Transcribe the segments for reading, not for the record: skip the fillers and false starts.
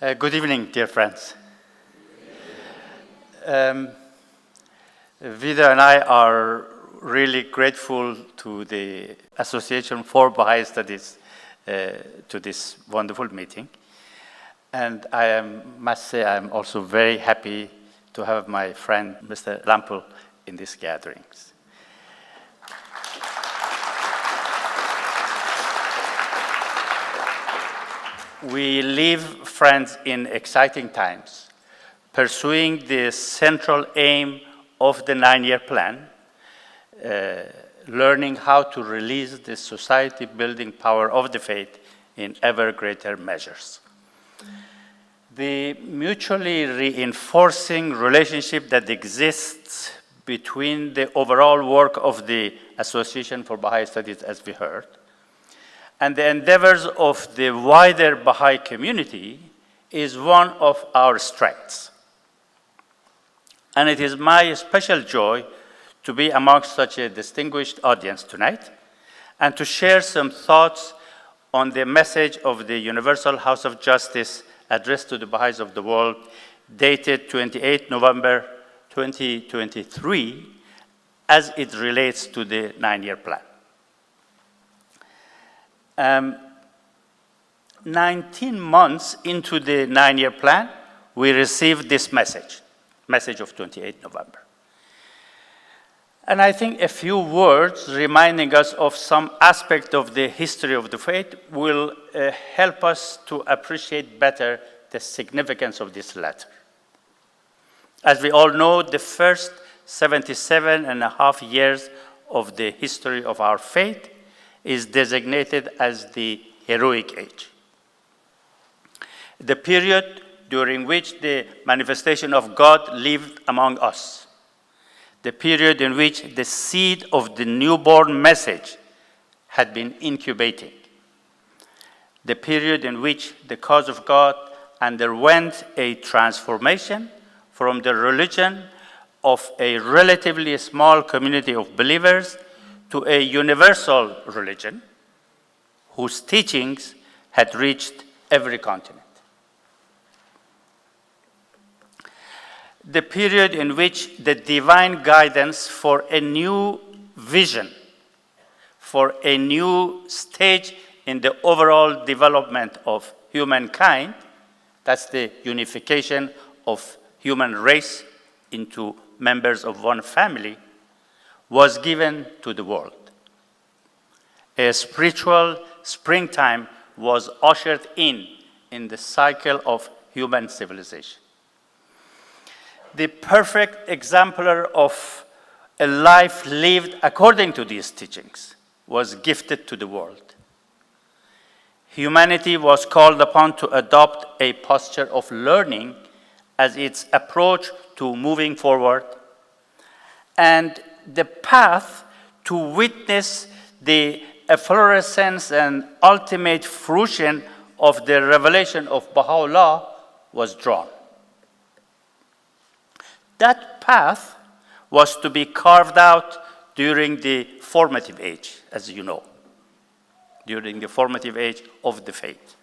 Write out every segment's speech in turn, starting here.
Good evening, dear friends. Vida and I are really grateful to the Association for Baha'i Studies to this wonderful meeting. And must say I'm also very happy to have my friend, Mr. Lampel, in these gatherings. We live, friends, in exciting times, pursuing the central aim of the 9-year plan, learning how to release the society-building power of the faith in ever greater measures. The mutually reinforcing relationship that exists between the overall work of the Association for Baha'i Studies, as we heard, and the endeavors of the wider Baha'i community is one of our strengths. And it is my special joy to be amongst such a distinguished audience tonight and to share some thoughts on the message of the Universal House of Justice addressed to the Baha'is of the world, dated 28 November 2023, as it relates to the 9-year plan. 19 months into the 9-year plan, we received this message of 28 November. And I think a few words reminding us of some aspect of the history of the faith will help us to appreciate better the significance of this letter. As we all know, the first 77.5 years of the history of our faith is designated as the heroic age. The period during which the manifestation of God lived among us. The period in which the seed of the newborn message had been incubating. The period in which the cause of God underwent a transformation from the religion of a relatively small community of believers to a universal religion whose teachings had reached every continent. The period in which the divine guidance for a new vision, for a new stage in the overall development of humankind, that's the unification of human race into members of one family, was given to the world. A spiritual springtime was ushered in the cycle of human civilization. The perfect exemplar of a life lived according to these teachings was gifted to the world. Humanity was called upon to adopt a posture of learning as its approach to moving forward, and the path to witness the efflorescence and ultimate fruition of the revelation of Baha'u'llah was drawn. That path was to be carved out during the formative age, as you know, during the formative age of the faith.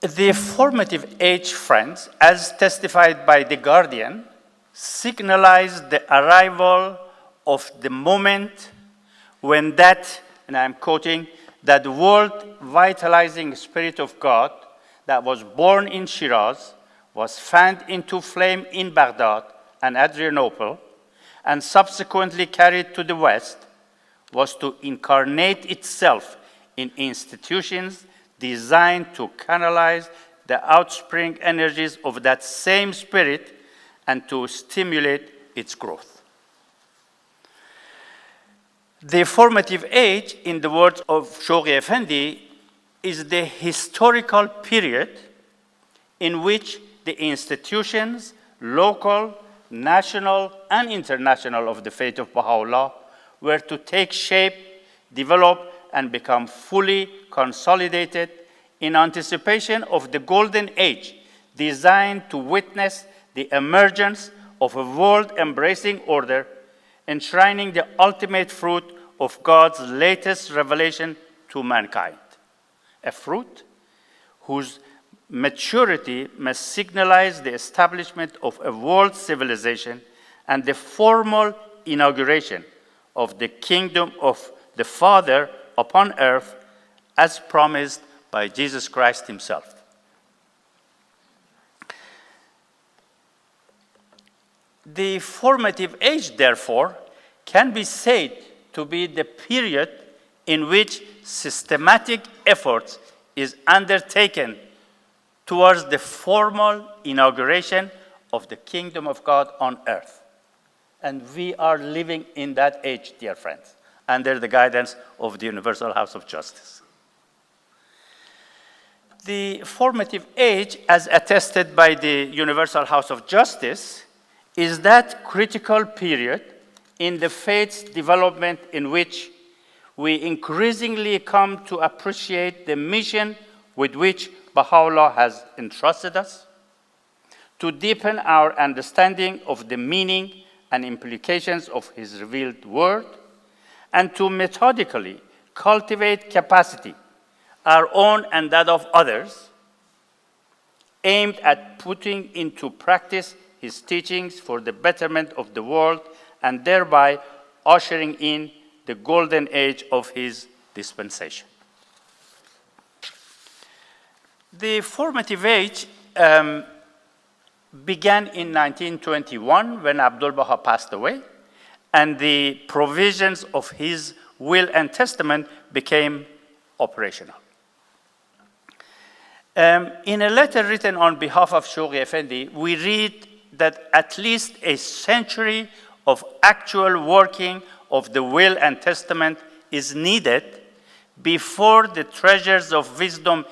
The formative age, friends, as testified by The Guardian, signalized the arrival of the moment when that, and I'm quoting, that world-vitalizing Spirit of God that was born in Shiraz was fanned into flame in Baghdad and Adrianople, and subsequently carried to the West, was to incarnate itself in institutions designed to canalize the outspring energies of that same spirit and to stimulate its growth. The formative age, in the words of Shoghi Effendi, is the historical period in which the institutions, local, national, and international of the faith of Baha'u'llah were to take shape, develop, and become fully consolidated in anticipation of the golden age designed to witness the emergence of a world-embracing order, enshrining the ultimate fruit of God's latest revelation to mankind, a fruit whose maturity must signalize the establishment of a world civilization and the formal inauguration of the kingdom of the Father upon earth as promised by Jesus Christ himself. The formative age, therefore, can be said to be the period in which systematic effort is undertaken towards the formal inauguration of the kingdom of God on earth. And we are living in that age, dear friends, under the guidance of the Universal House of Justice. The formative age, as attested by the Universal House of Justice, is that critical period in the faith's development in which we increasingly come to appreciate the mission with which Baha'u'llah has entrusted us, to deepen our understanding of the meaning and implications of his revealed word, and to methodically cultivate capacity, our own and that of others, aimed at putting into practice his teachings for the betterment of the world and thereby ushering in the golden age of his dispensation. The formative age began in 1921 when Abdul Baha passed away, and the provisions of his will and testament became operational. In a letter written on behalf of Shoghi Effendi, we read that at least a century of actual working of the will and testament is needed before the treasures of wisdom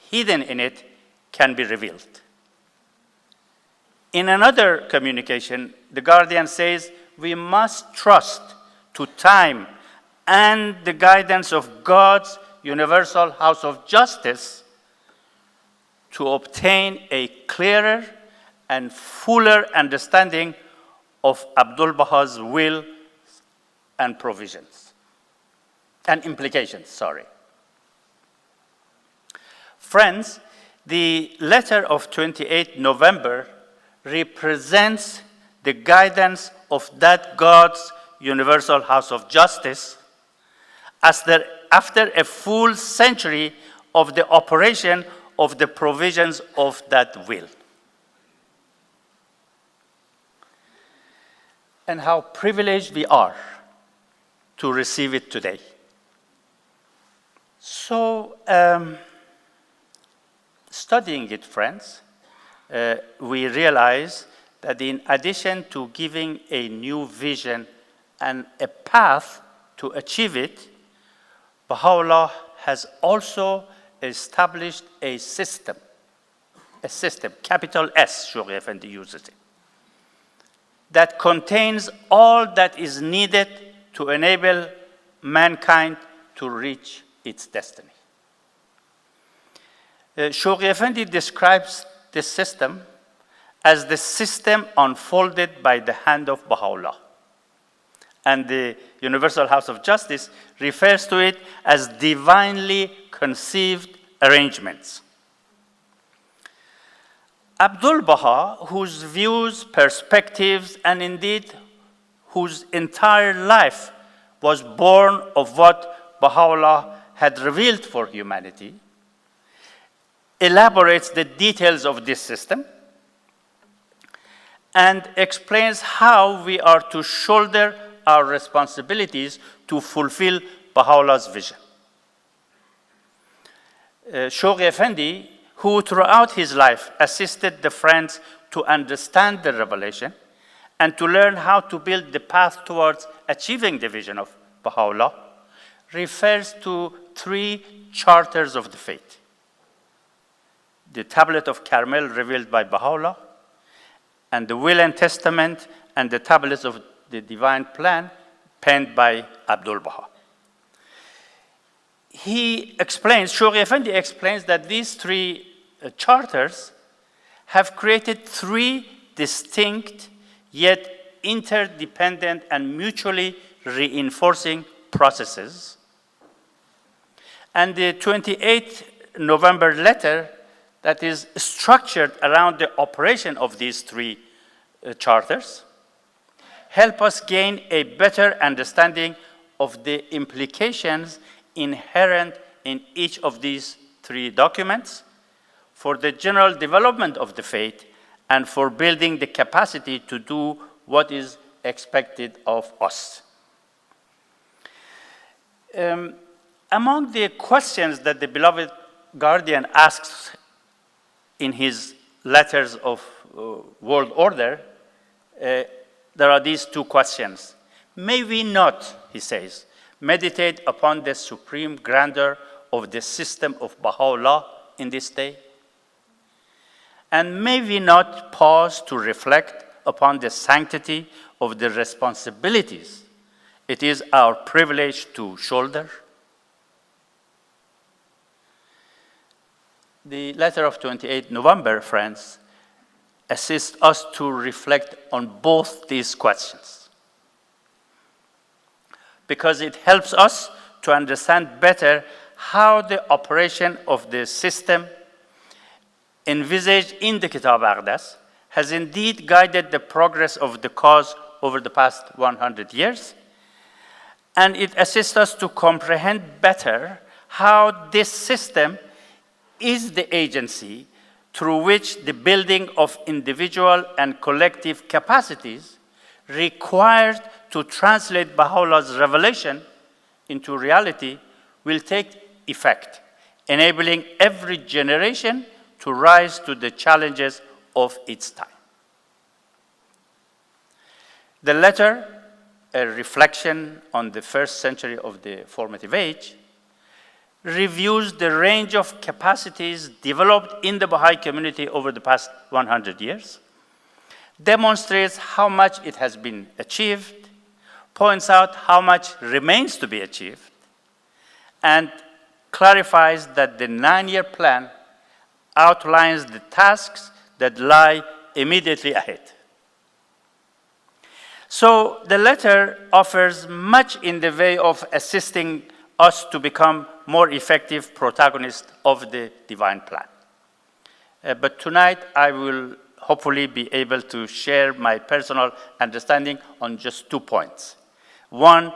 hidden in it can be revealed. In another communication, the Guardian says, we must trust to time and the guidance of God's Universal House of Justice to obtain a clearer and fuller understanding of Abdul Baha's will and provisions and implications, Friends, the letter of 28 November represents the guidance of that God's Universal House of Justice after a full century of the operation of the provisions of that will. And how privileged we are to receive it today. So, studying it, friends, we realize that in addition to giving a new vision and a path to achieve it, Baha'u'llah has also established a system, capital S, Shoghi Effendi uses it, that contains all that is needed to enable mankind to reach its destiny. Shoghi Effendi describes this system as the system unfolded by the hand of Baha'u'llah. And the Universal House of Justice refers to it as divinely conceived arrangements. Abdul Baha, whose views, perspectives, and indeed whose entire life was born of what Baha'u'llah had revealed for humanity, elaborates the details of this system and explains how we are to shoulder our responsibilities to fulfill Baha'u'llah's vision. Shoghi Effendi, who throughout his life assisted the friends to understand the revelation and to learn how to build the path towards achieving the vision of Baha'u'llah, refers to three charters of the faith: the Tablet of Carmel revealed by Baha'u'llah, and the Will and Testament, and the Tablets of the Divine Plan penned by Abdul Baha. Shoghi Effendi explains that these three charters have created three distinct yet interdependent and mutually reinforcing processes. And the 28th November letter that is structured around the operation of these three charters help us gain a better understanding of the implications inherent in each of these three documents for the general development of the faith and for building the capacity to do what is expected of us. Among the questions that the beloved guardian asks in his letters of world order, there are these two questions. May we not, he says, meditate upon the supreme grandeur of the system of Baha'u'llah in this day? And may we not pause to reflect upon the sanctity of the responsibilities it is our privilege to shoulder? The letter of 28 November, friends, assists us to reflect on both these questions, because it helps us to understand better how the operation of the system envisaged in the Kitab Aqdas has indeed guided the progress of the cause over the past 100 years, and it assists us to comprehend better how this system is the agency through which the building of individual and collective capacities required to translate Baha'u'llah's revelation into reality will take effect, enabling every generation to rise to the challenges of its time. The letter, a reflection on the first century of the formative age, reviews the range of capacities developed in the Baha'i community over the past 100 years, demonstrates how much it has been achieved, points out how much remains to be achieved, and clarifies that the 9-year plan outlines the tasks that lie immediately ahead. So the letter offers much in the way of assisting us to become more effective protagonists of the divine plan. But tonight I will hopefully be able to share my personal understanding on just 2 points. One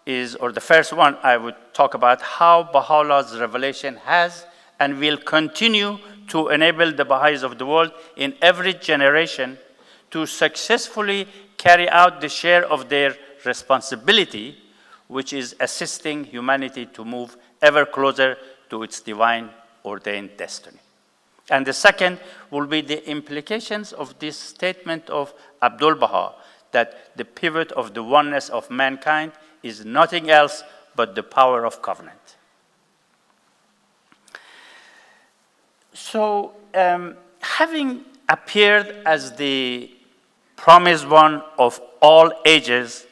is, or the first one, I would talk about how Baha'u'llah's revelation has and will continue to enable the Baha'is of the world in every generation to successfully carry out the share of their responsibility, which is assisting humanity to move ever closer to its divine ordained destiny. And the second will be the implications of this statement of Abdul Baha, that the pivot of the oneness of mankind is nothing else but the power of covenant. So, having appeared as the promised one of all ages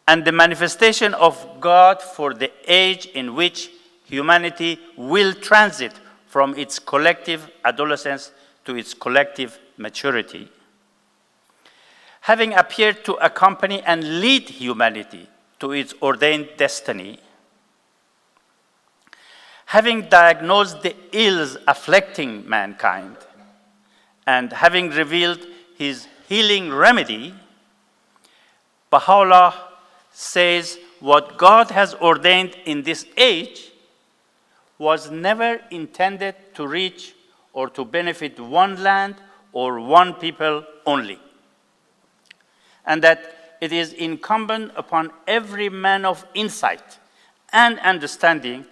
and the manifestation of God for the age in which humanity will transit from its collective adolescence to its collective maturity, having appeared to accompany and lead humanity to its ordained destiny, having diagnosed the ills afflicting mankind, and having revealed his healing remedy, Baha'u'llah says what God has ordained in this age was never intended to reach or to benefit one land or one people only, and that it is incumbent upon every man of insight and understanding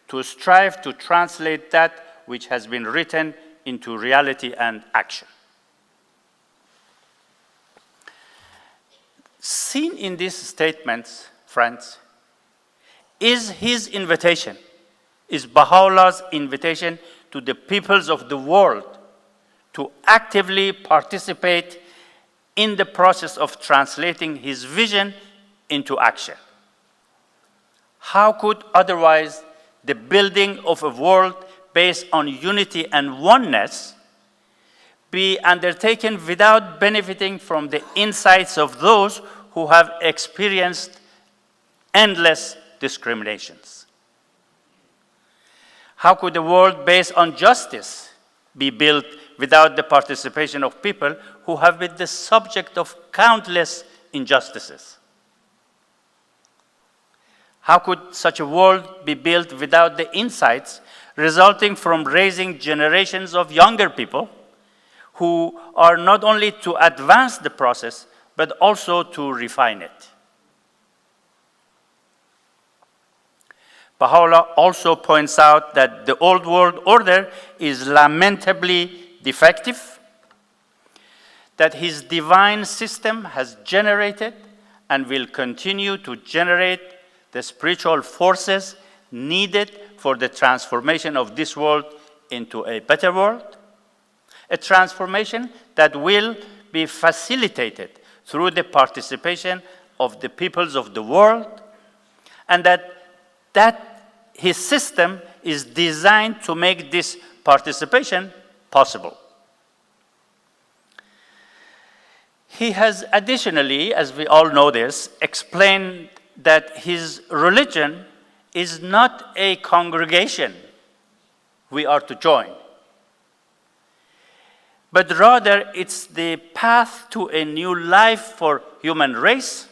to strive to translate that which has been written into reality and action. Seen in these statements, friends, is his invitation, is Baha'u'llah's invitation to the peoples of the world to actively participate in the process of translating his vision into action. How could otherwise the building of a world based on unity and oneness be undertaken without benefiting from the insights of those who have experienced endless discriminations? How could a world based on justice be built without the participation of people who have been the subject of countless injustices? How could such a world be built without the insights resulting from raising generations of younger people who are not only to advance the process, but also to refine it? Baha'u'llah also points out that the old world order is lamentably defective, that his divine system has generated and will continue to generate the spiritual forces needed for the transformation of this world into a better world, a transformation that will be facilitated through the participation of the peoples of the world, and that his system is designed to make this participation possible. He has additionally, as we all know this, explained that his religion is not a congregation we are to join, but rather it's the path to a new life for human race,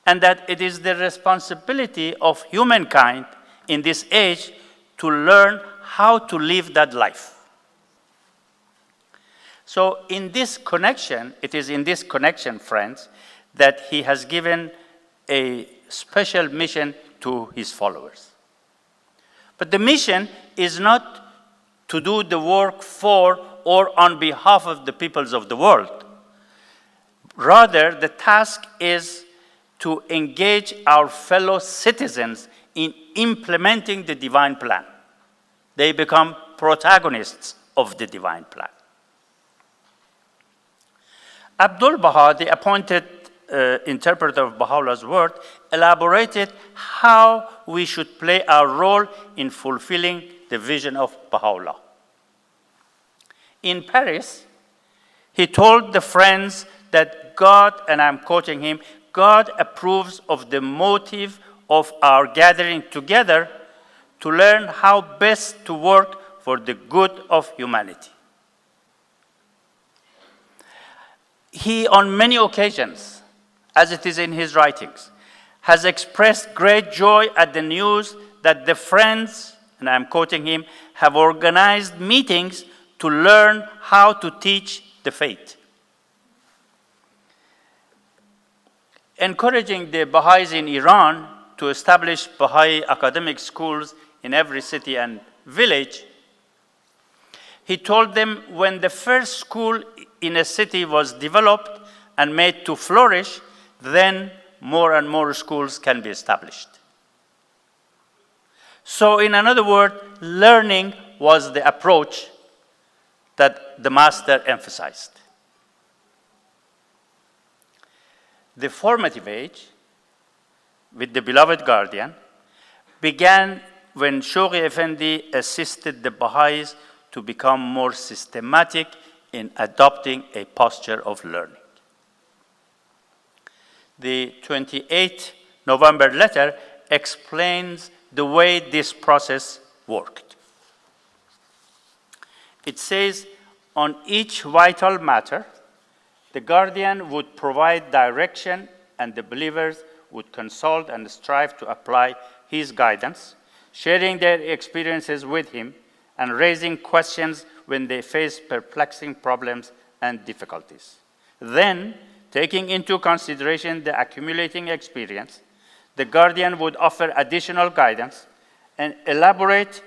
and that it is the responsibility of humankind in this age to learn how to live that life. So in this connection, it is in this connection, friends, that he has given a special mission to his followers. But the mission is not to do the work for or on behalf of the peoples of the world. Rather, the task is to engage our fellow citizens in implementing the divine plan. They become protagonists of the divine plan. Abdul Baha, the appointed interpreter of Baha'u'llah's word, elaborated how we should play our role in fulfilling the vision of Baha'u'llah. In Paris, he told the friends that God, and I'm quoting him, God approves of the motive of our gathering together to learn how best to work for the good of humanity. He, on many occasions, as it is in his writings, has expressed great joy at the news that the friends, and I'm quoting him, have organized meetings to learn how to teach the faith. Encouraging the Baha'is in Iran to establish Baha'i academic schools in every city and village, he told them when the first school in a city was developed and made to flourish, then more and more schools can be established. So in another word, learning was the approach that the master emphasized. The formative age, with the beloved guardian, began when Shoghi Effendi assisted the Baha'is to become more systematic in adopting a posture of learning. The 28th November letter explains the way this process worked. It says, on each vital matter, the guardian would provide direction and the believers would consult and strive to apply his guidance, sharing their experiences with him and raising questions when they face perplexing problems and difficulties. Then, taking into consideration the accumulating experience, the guardian would offer additional guidance and elaborate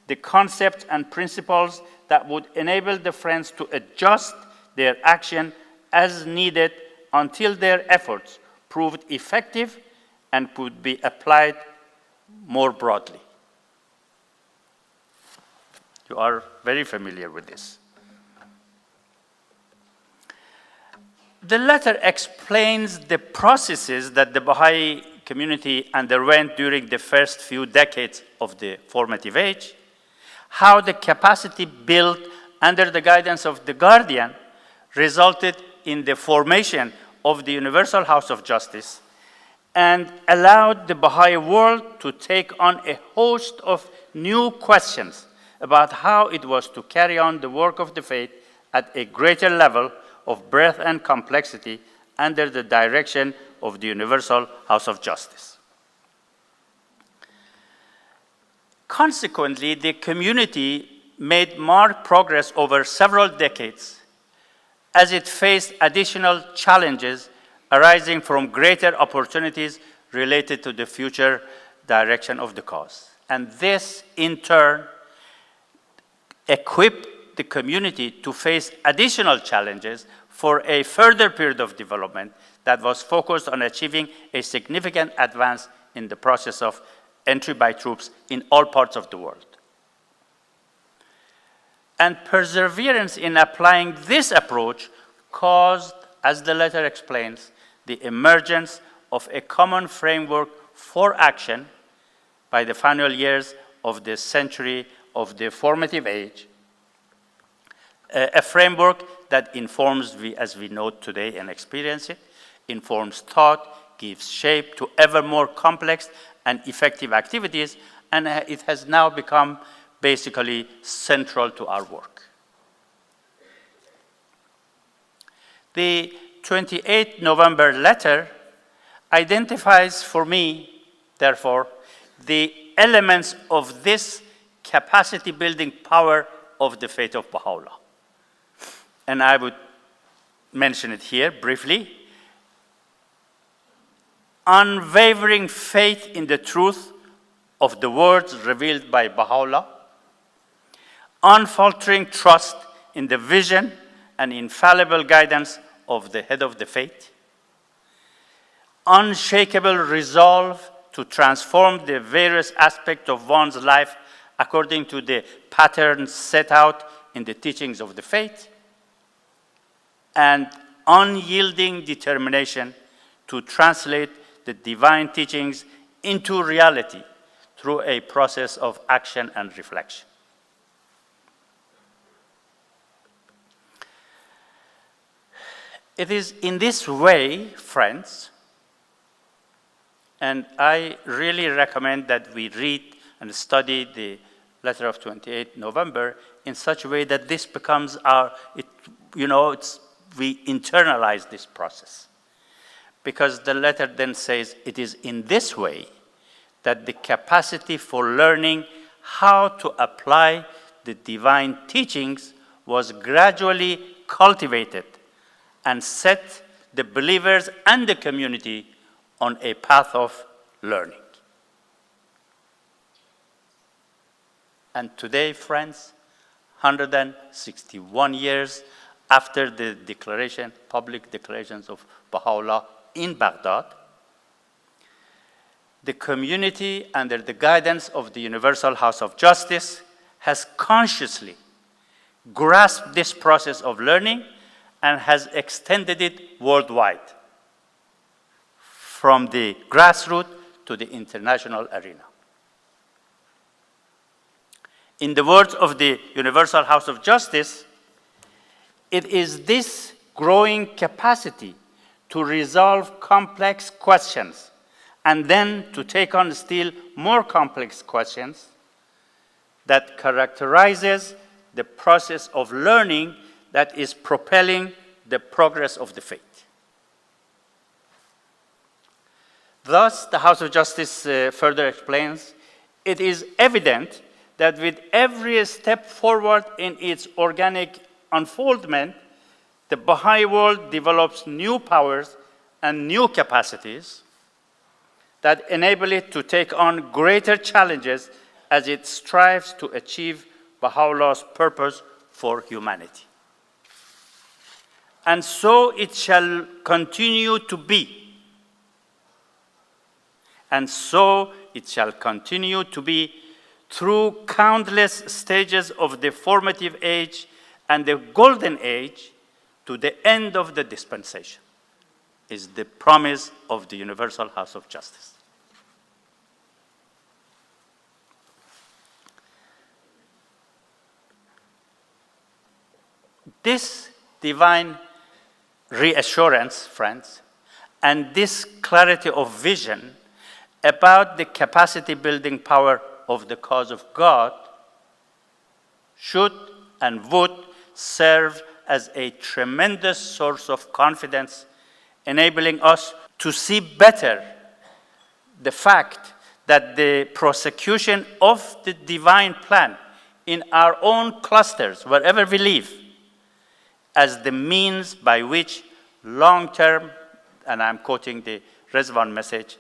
the concepts and principles that would enable the friends to adjust their action as needed until their efforts proved effective and could be applied more broadly. You are very familiar with this. The letter explains the processes that the Baha'i community underwent during the first few decades of the formative age, how the capacity built under the guidance of the guardian resulted in the formation of the Universal House of Justice and allowed the Baha'i world to take on a host of new questions about how it was to carry on the work of the faith at a greater level of breadth and complexity under the direction of the Universal House of Justice. Consequently, the community made marked progress over several decades as it faced additional challenges arising from greater opportunities related to the future direction of the cause. And this, in turn, equipped the community to face additional challenges for a further period of development that was focused on achieving a significant advance in the process of entry by troops in all parts of the world. And perseverance in applying this approach caused, as the letter explains, the emergence of a common framework for action by the final years of the century of the formative age, a framework that informs, as we know today and experience it, informs thought, gives shape to ever more complex and effective activities, and it has now become basically central to our work. The 28th November letter identifies for me, therefore, the elements of this capacity-building power of the faith of Baha'u'llah. And I would mention it here briefly. Unwavering faith in the truth of the words revealed by Baha'u'llah, unfaltering trust in the vision and infallible guidance of the head of the faith, unshakable resolve to transform the various aspects of one's life according to the patterns set out in the teachings of the faith, and unyielding determination to translate the divine teachings into reality through a process of action and reflection. It is in this way, friends, and I really recommend that we read and study the letter of 28 November in such a way that this becomes we internalize this process. Because the letter then says it is in this way that the capacity for learning how to apply the divine teachings was gradually cultivated and set the believers and the community on a path of learning. And today, friends, 161 years after the public declarations of Baha'u'llah in Baghdad, the community, under the guidance of the Universal House of Justice, has consciously grasped this process of learning and has extended it worldwide, from the grassroots to the international arena. In the words of the Universal House of Justice, it is this growing capacity to resolve complex questions and then to take on still more complex questions that characterizes the process of learning that is propelling the progress of the faith. Thus, the House of Justice further explains, it is evident that with every step forward in its organic unfoldment, the Baha'i world develops new powers and new capacities that enable it to take on greater challenges as it strives to achieve Baha'u'llah's purpose for humanity. And so it shall continue to be. And so it shall continue to be through countless stages of the formative age and the golden age to the end of the dispensation, is the promise of the Universal House of Justice. This divine reassurance, friends, and this clarity of vision about the capacity-building power of the cause of God should and would serve as a tremendous source of confidence, enabling us to see better the fact that the prosecution of the divine plan in our own clusters, wherever we live, as the means by which long-term, and I'm quoting the Rizwan message,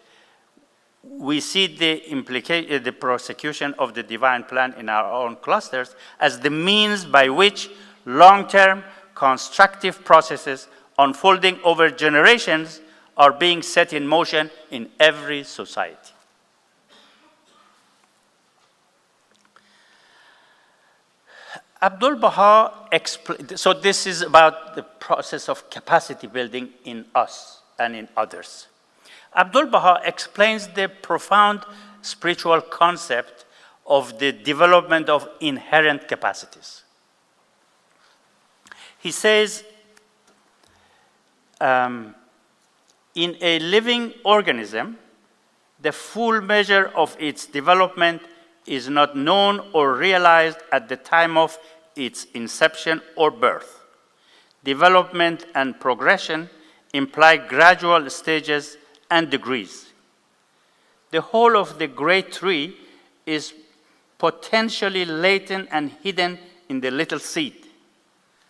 we see the prosecution of the divine plan in our own clusters as the means by which long-term constructive processes unfolding over generations are being set in motion in every society. Abdul Baha explained, so this is about the process of capacity building in us and in others. Abdul Baha explains the profound spiritual concept of the development of inherent capacities. He says, in a living organism, the full measure of its development is not known or realized at the time of its inception or birth. Development and progression imply gradual stages and degrees. The whole of the great tree is potentially latent and hidden in the little seed.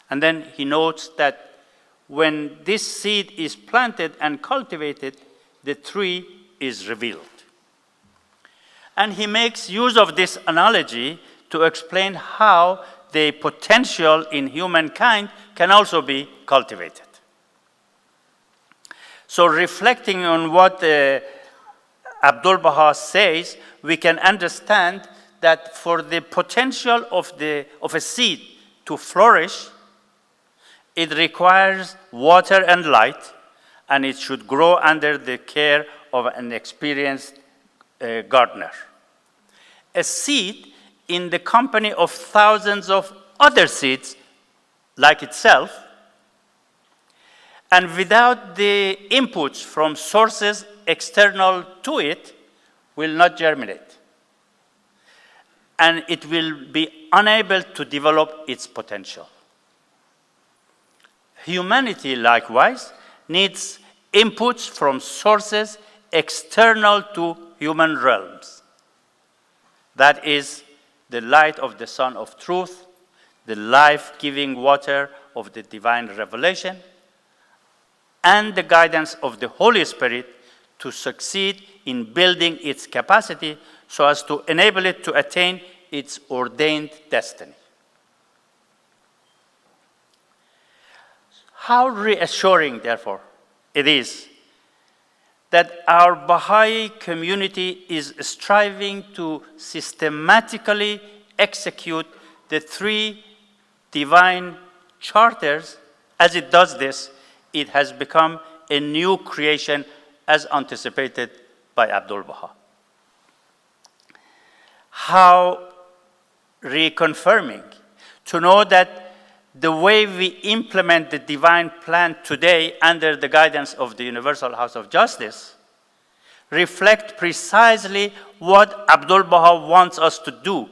And then he notes that when this seed is planted and cultivated, the tree is revealed. And he makes use of this analogy to explain how the potential in humankind can also be cultivated. So reflecting on what Abdul Baha says, we can understand that for the potential of a seed to flourish, it requires water and light, and it should grow under the care of an experienced gardener. A seed in the company of thousands of other seeds like itself, and without the inputs from sources external to it, will not germinate. And it will be unable to develop its potential. Humanity, likewise, needs inputs from sources external to human realms. That is the light of the Sun of Truth, the life-giving water of the divine revelation, and the guidance of the Holy Spirit to succeed in building its capacity so as to enable it to attain its ordained destiny. How reassuring, therefore, it is that our Baha'i community is striving to systematically execute the three divine charters. As it does this, it has become a new creation as anticipated by Abdul Baha. How reconfirming to know that the way we implement the divine plan today under the guidance of the Universal House of Justice reflect precisely what Abdul Baha wants us to do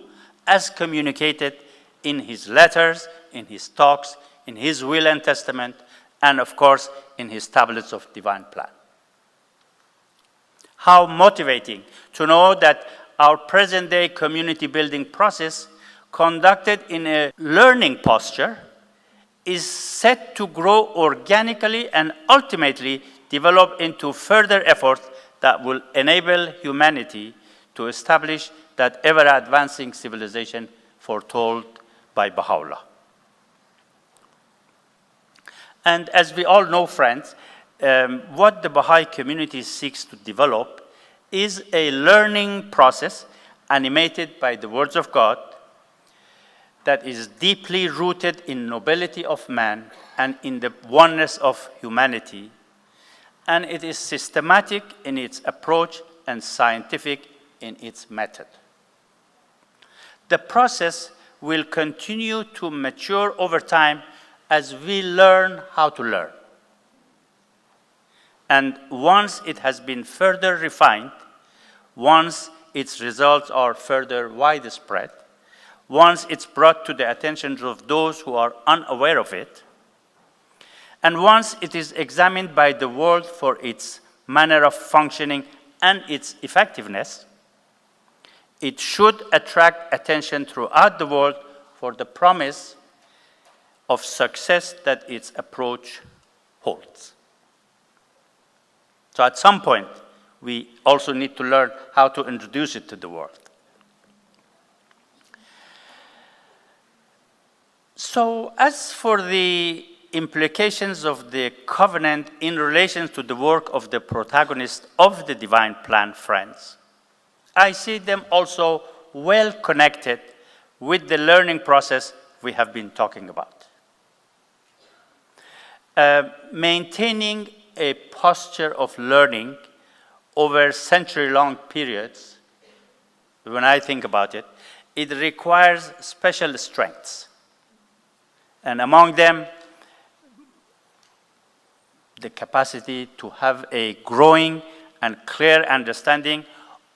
as communicated in his letters, in his talks, in his will and testament, and of course in his tablets of divine plan. How motivating to know that our present-day community building process, conducted in a learning posture, is set to grow organically and ultimately develop into further efforts that will enable humanity to establish that ever-advancing civilization foretold by Baha'u'llah. And as we all know, friends, what the Baha'i community seeks to develop is a learning process animated by the words of God that is deeply rooted in nobility of man and in the oneness of humanity, and it is systematic in its approach and scientific in its method. The process will continue to mature over time as we learn how to learn. And once it has been further refined, once its results are further widespread, once it's brought to the attention of those who are unaware of it, and once it is examined by the world for its manner of functioning and its effectiveness, it should attract attention throughout the world for the promise of success that its approach holds. So at some point, we also need to learn how to introduce it to the world. So as for the implications of the covenant in relation to the work of the protagonists of the divine plan, friends, I see them also well connected with the learning process we have been talking about. Maintaining a posture of learning over century-long periods, when I think about it, it requires special strengths. And among them, the capacity to have a growing and clear understanding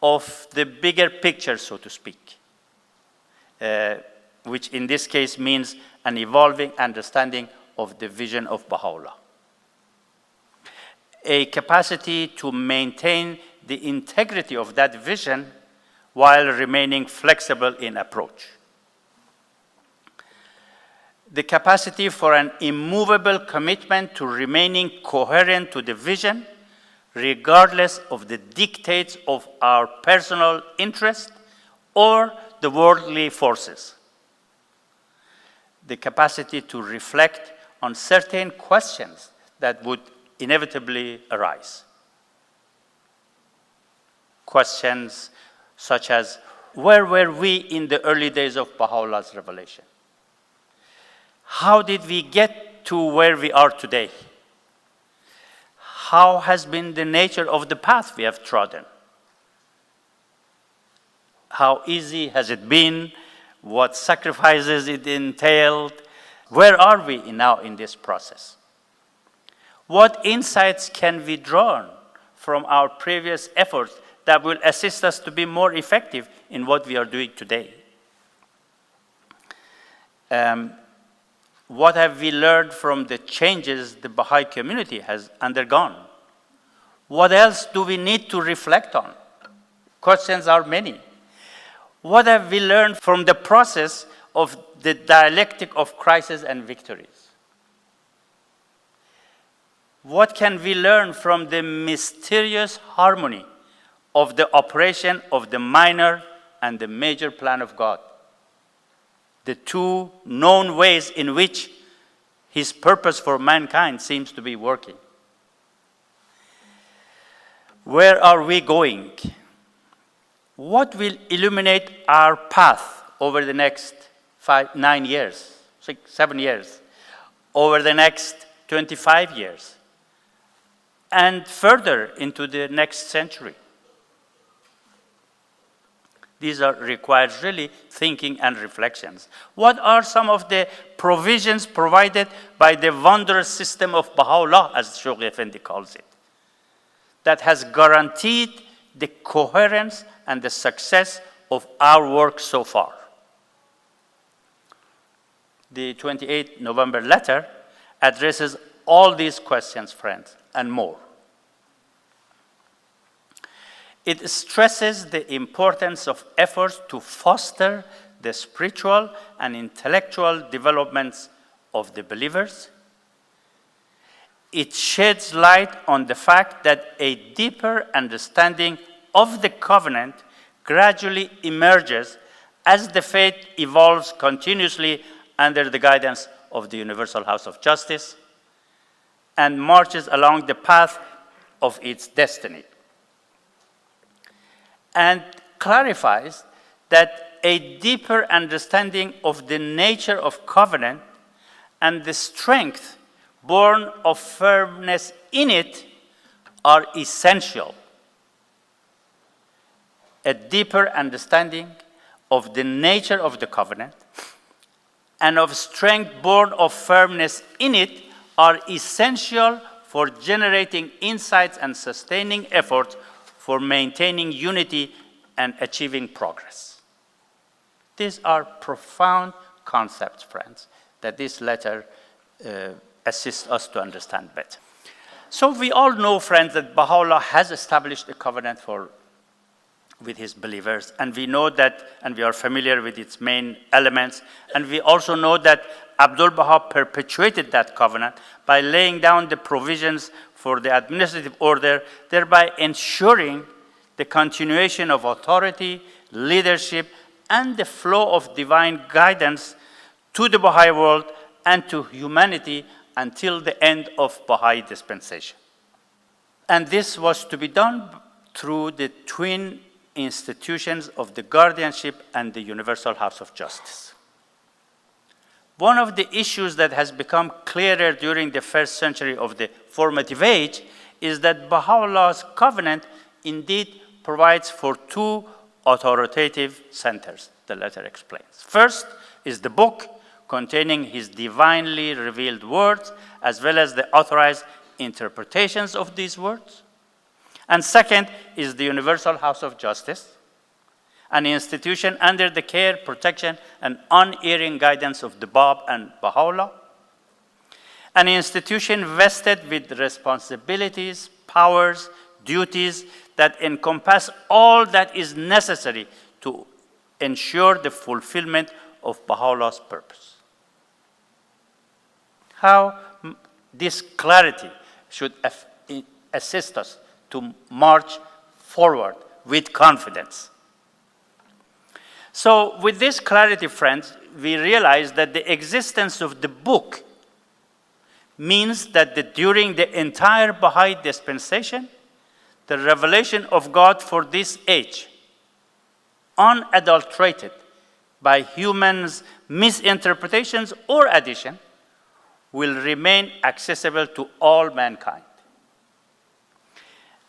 of the bigger picture, so to speak, which in this case means an evolving understanding of the vision of Baha'u'llah. A capacity to maintain the integrity of that vision while remaining flexible in approach. The capacity for an immovable commitment to remaining coherent to the vision, regardless of the dictates of our personal interest or the worldly forces. The capacity to reflect on certain questions that would inevitably arise. Questions such as, where were we in the early days of Baha'u'llah's revelation? How did we get to where we are today? How has been the nature of the path we have trodden? How easy has it been? What sacrifices it entailed? Where are we now in this process? What insights can be drawn from our previous efforts that will assist us to be more effective in what we are doing today? What have we learned from the changes the Baha'i community has undergone? What else do we need to reflect on? Questions are many. What have we learned from the process of the dialectic of crisis and victories? What can we learn from the mysterious harmony of the operation of the minor and the major plan of God? The two known ways in which His purpose for mankind seems to be working. Where are we going? What will illuminate our path over the next 9 years, 6, 7 years, over the next 25 years, and further into the next century? These requires really thinking and reflections. What are some of the provisions provided by the wondrous system of Baha'u'llah, as Shoghi Effendi calls it, that has guaranteed the coherence and the success of our work so far? The 28 November letter addresses all these questions, friends, and more. It stresses the importance of efforts to foster the spiritual and intellectual developments of the believers. It sheds light on the fact that a deeper understanding of the covenant gradually emerges as the faith evolves continuously under the guidance of the Universal House of Justice and marches along the path of its destiny. And clarifies that a deeper understanding of the nature of covenant and the strength born of firmness in it are essential. A deeper understanding of the nature of the covenant and of strength born of firmness in it are essential for generating insights and sustaining efforts for maintaining unity and achieving progress. These are profound concepts, friends, that this letter assists us to understand better. So we all know, friends, that Baha'u'llah has established a covenant with his believers, and we know that, and we are familiar with its main elements, and we also know that Abdul Baha perpetuated that covenant by laying down the provisions for the administrative order, thereby ensuring the continuation of authority, leadership, and the flow of divine guidance to the Baha'i world and to humanity until the end of Baha'i dispensation. And this was to be done through the twin institutions of the guardianship and the Universal House of Justice. One of the issues that has become clearer during the first century of the formative age is that Baha'u'llah's covenant indeed provides for two authoritative centers, the letter explains. First is the book containing his divinely revealed words, as well as the authorized interpretations of these words. And second is the Universal House of Justice, an institution under the care, protection, and unerring guidance of the Bab and Baha'u'llah, an institution vested with responsibilities, powers, duties that encompass all that is necessary to ensure the fulfillment of Baha'u'llah's purpose. How this clarity should assist us to march forward with confidence. So with this clarity, friends, we realize that the existence of the book means that during the entire Baha'i dispensation, the revelation of God for this age, unadulterated by humans' misinterpretations or addition, will remain accessible to all mankind.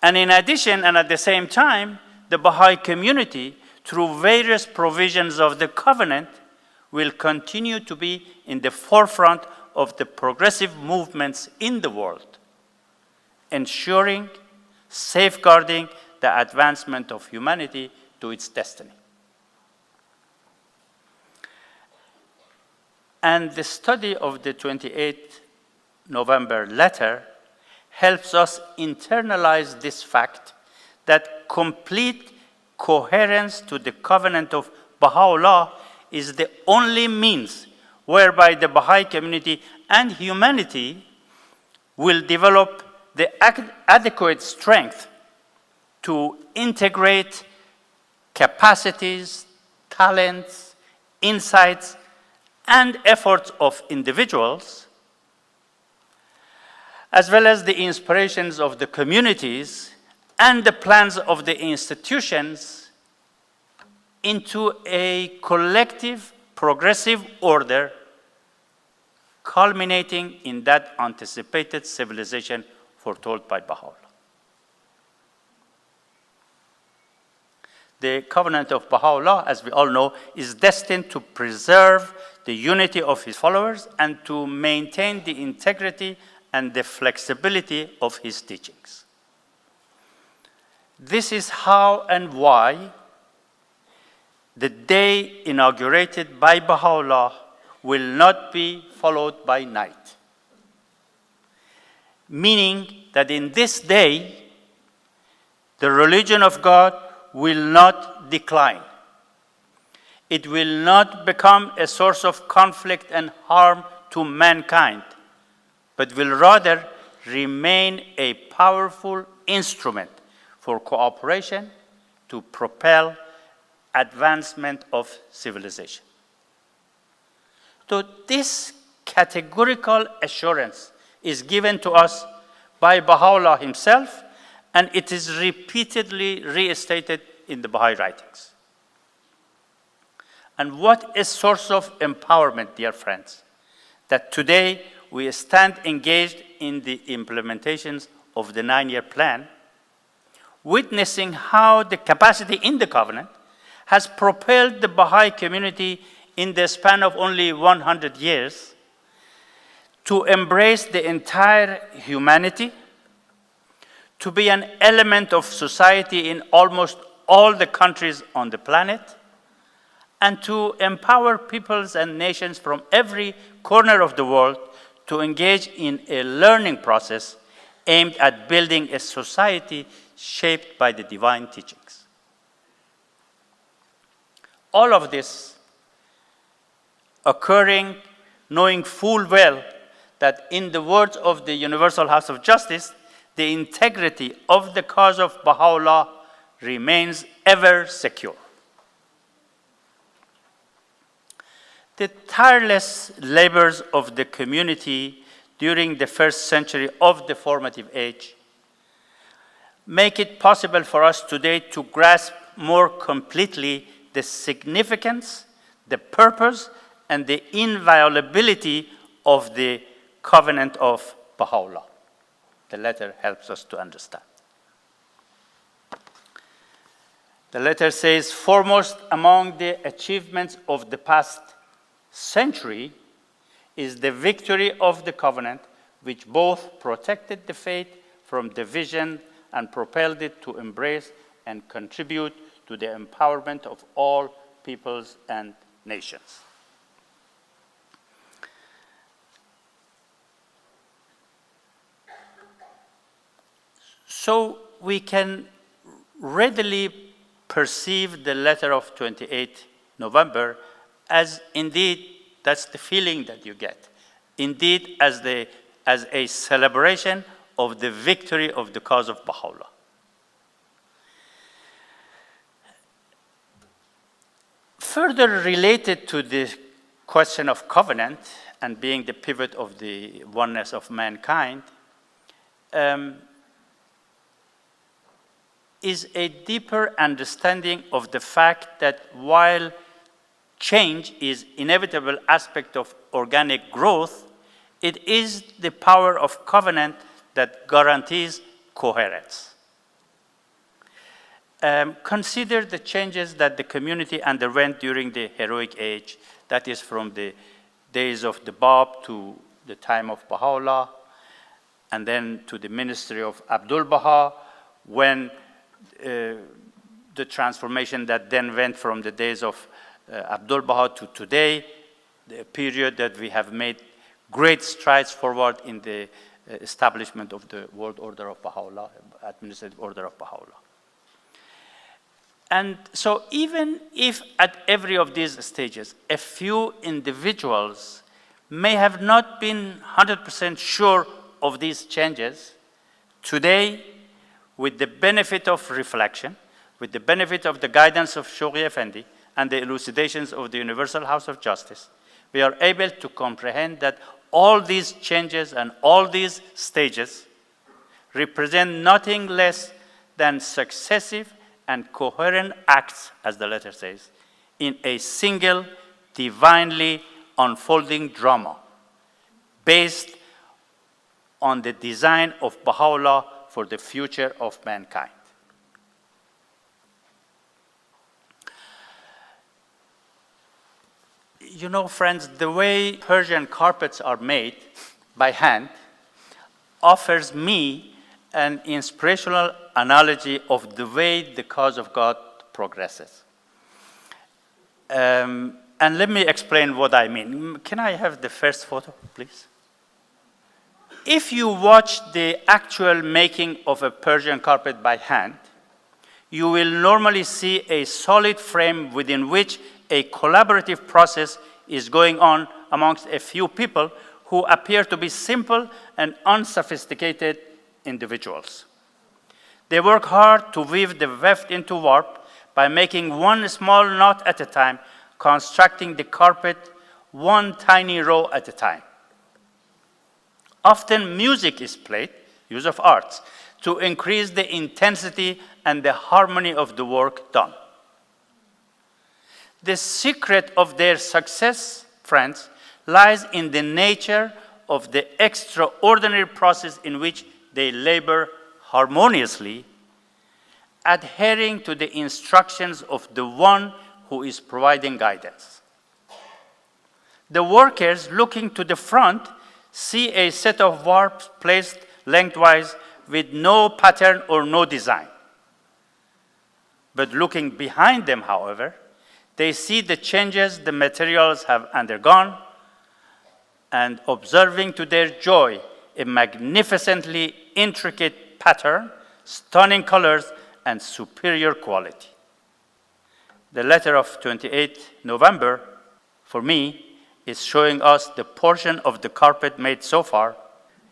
And in addition, and at the same time, the Baha'i community, through various provisions of the covenant, will continue to be in the forefront of the progressive movements in the world, ensuring, safeguarding the advancement of humanity to its destiny. And the study of the 28th November letter helps us internalize this fact that complete coherence to the covenant of Baha'u'llah is the only means whereby the Baha'i community and humanity will develop the adequate strength to integrate capacities, talents, insights, and efforts of individuals, as well as the inspirations of the communities and the plans of the institutions into a collective, progressive order culminating in that anticipated civilization foretold by Baha'u'llah. The covenant of Baha'u'llah, as we all know, is destined to preserve the unity of his followers and to maintain the integrity and the flexibility of his teachings. This is how and why the day inaugurated by Baha'u'llah will not be followed by night. Meaning that in this day, the religion of God will not decline. It will not become a source of conflict and harm to mankind, but will rather remain a powerful instrument for cooperation to propel advancement of civilization. So this categorical assurance is given to us by Baha'u'llah himself, and it is repeatedly restated in the Baha'i writings. And what a source of empowerment, dear friends, that today we stand engaged in the implementations of the 9-year plan, witnessing how the capacity in the covenant has propelled the Baha'i community in the span of only 100 years to embrace the entire humanity, to be an element of society in almost all the countries on the planet, and to empower peoples and nations from every corner of the world to engage in a learning process aimed at building a society shaped by the divine teachings. All of this occurring knowing full well that, in the words of the Universal House of Justice, the integrity of the cause of Baha'u'llah remains ever secure. The tireless labors of the community during the first century of the formative age make it possible for us today to grasp more completely the significance, the purpose, and the inviolability of the covenant of Baha'u'llah. The letter helps us to understand. The letter says, foremost among the achievements of the past century is the victory of the covenant, which both protected the faith from division and propelled it to embrace and contribute to the empowerment of all peoples and nations. So we can readily perceive the letter of 28 November as indeed, that's the feeling that you get, indeed as a celebration of the victory of the cause of Baha'u'llah. Further related to the question of covenant and being the pivot of the oneness of mankind, is a deeper understanding of the fact that while change is an inevitable aspect of organic growth, it is the power of covenant that guarantees coherence. Consider the changes that the community underwent during the heroic age, that is from the days of the Bab to the time of Baha'u'llah, and then to the ministry of Abdul Baha, when the transformation that then went from the days of Abdul Baha to today, the period that we have made great strides forward in the establishment of the world order of Baha'u'llah, administrative order of Baha'u'llah. And so even if at every of these stages, a few individuals may have not been 100% sure of these changes, today, with the benefit of reflection, with the benefit of the guidance of Shoghi Effendi and the elucidations of the Universal House of Justice, we are able to comprehend that all these changes and all these stages represent nothing less than successive and coherent acts, as the letter says, in a single divinely unfolding drama based on the design of Baha'u'llah for the future of mankind. You know, friends, the way Persian carpets are made by hand offers me an inspirational analogy of the way the cause of God progresses. And let me explain what I mean. Can I have the first photo, please? If you watch the actual making of a Persian carpet by hand, you will normally see a solid frame within which a collaborative process is going on amongst a few people who appear to be simple and unsophisticated individuals. They work hard to weave the weft into warp by making one small knot at a time, constructing the carpet one tiny row at a time. Often music is played, use of arts, to increase the intensity and the harmony of the work done. The secret of their success, friends, lies in the nature of the extraordinary process in which they labor harmoniously, adhering to the instructions of the one who is providing guidance. The workers looking to the front see a set of warps placed lengthwise with no pattern or no design. But looking behind them, however, They see the changes the materials have undergone, and observing to their joy a magnificently intricate pattern, stunning colors, and superior quality. The letter of 28 November, for me, is showing us the portion of the carpet made so far,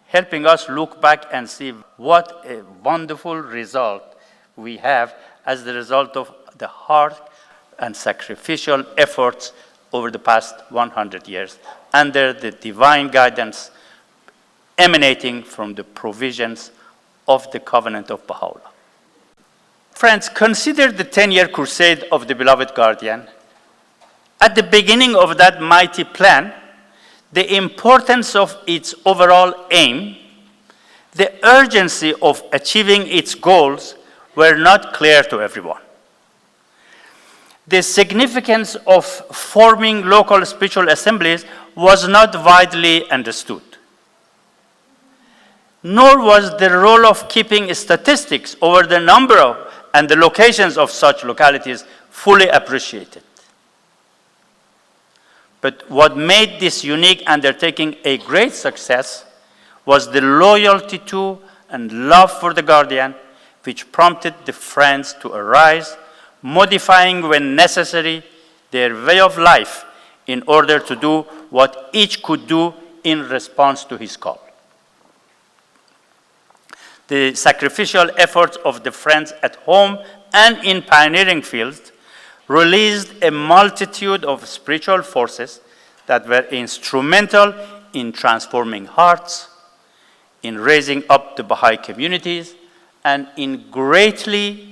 helping us look back and see what a wonderful result we have as the result of the hard and sacrificial efforts over the past 100 years under the divine guidance emanating from the provisions of the Covenant of Baha'u'llah. Friends, consider the 10-year crusade of the beloved guardian. At the beginning of that mighty plan, the importance of its overall aim, the urgency of achieving its goals were not clear to everyone. The significance of forming local spiritual assemblies was not widely understood. Nor was the role of keeping statistics over the number of and the locations of such localities fully appreciated. But what made this unique undertaking a great success was the loyalty to and love for the guardian, which prompted the friends to arise, modifying when necessary their way of life in order to do what each could do in response to his call. The sacrificial efforts of the friends at home and in pioneering fields released a multitude of spiritual forces that were instrumental in transforming hearts, in raising up the Baha'i communities, and in greatly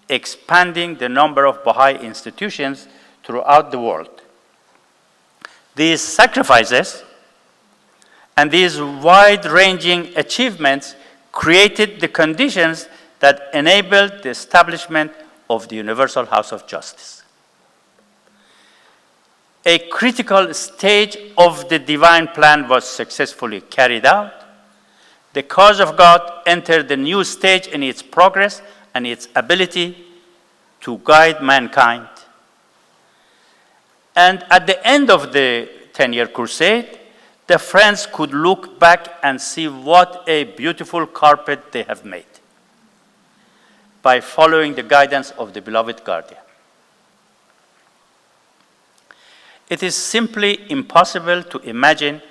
expanding the number of Baha'i institutions throughout the world. These sacrifices and these wide-ranging achievements created the conditions that enabled the establishment of the Universal House of Justice. A critical stage of the divine plan was successfully carried out. The cause of God entered the new stage in its progress and its ability to guide mankind. And at the end of the 10-year crusade, the friends could look back and see what a beautiful carpet they have made by following the guidance of the beloved guardian. It is simply impossible to imagine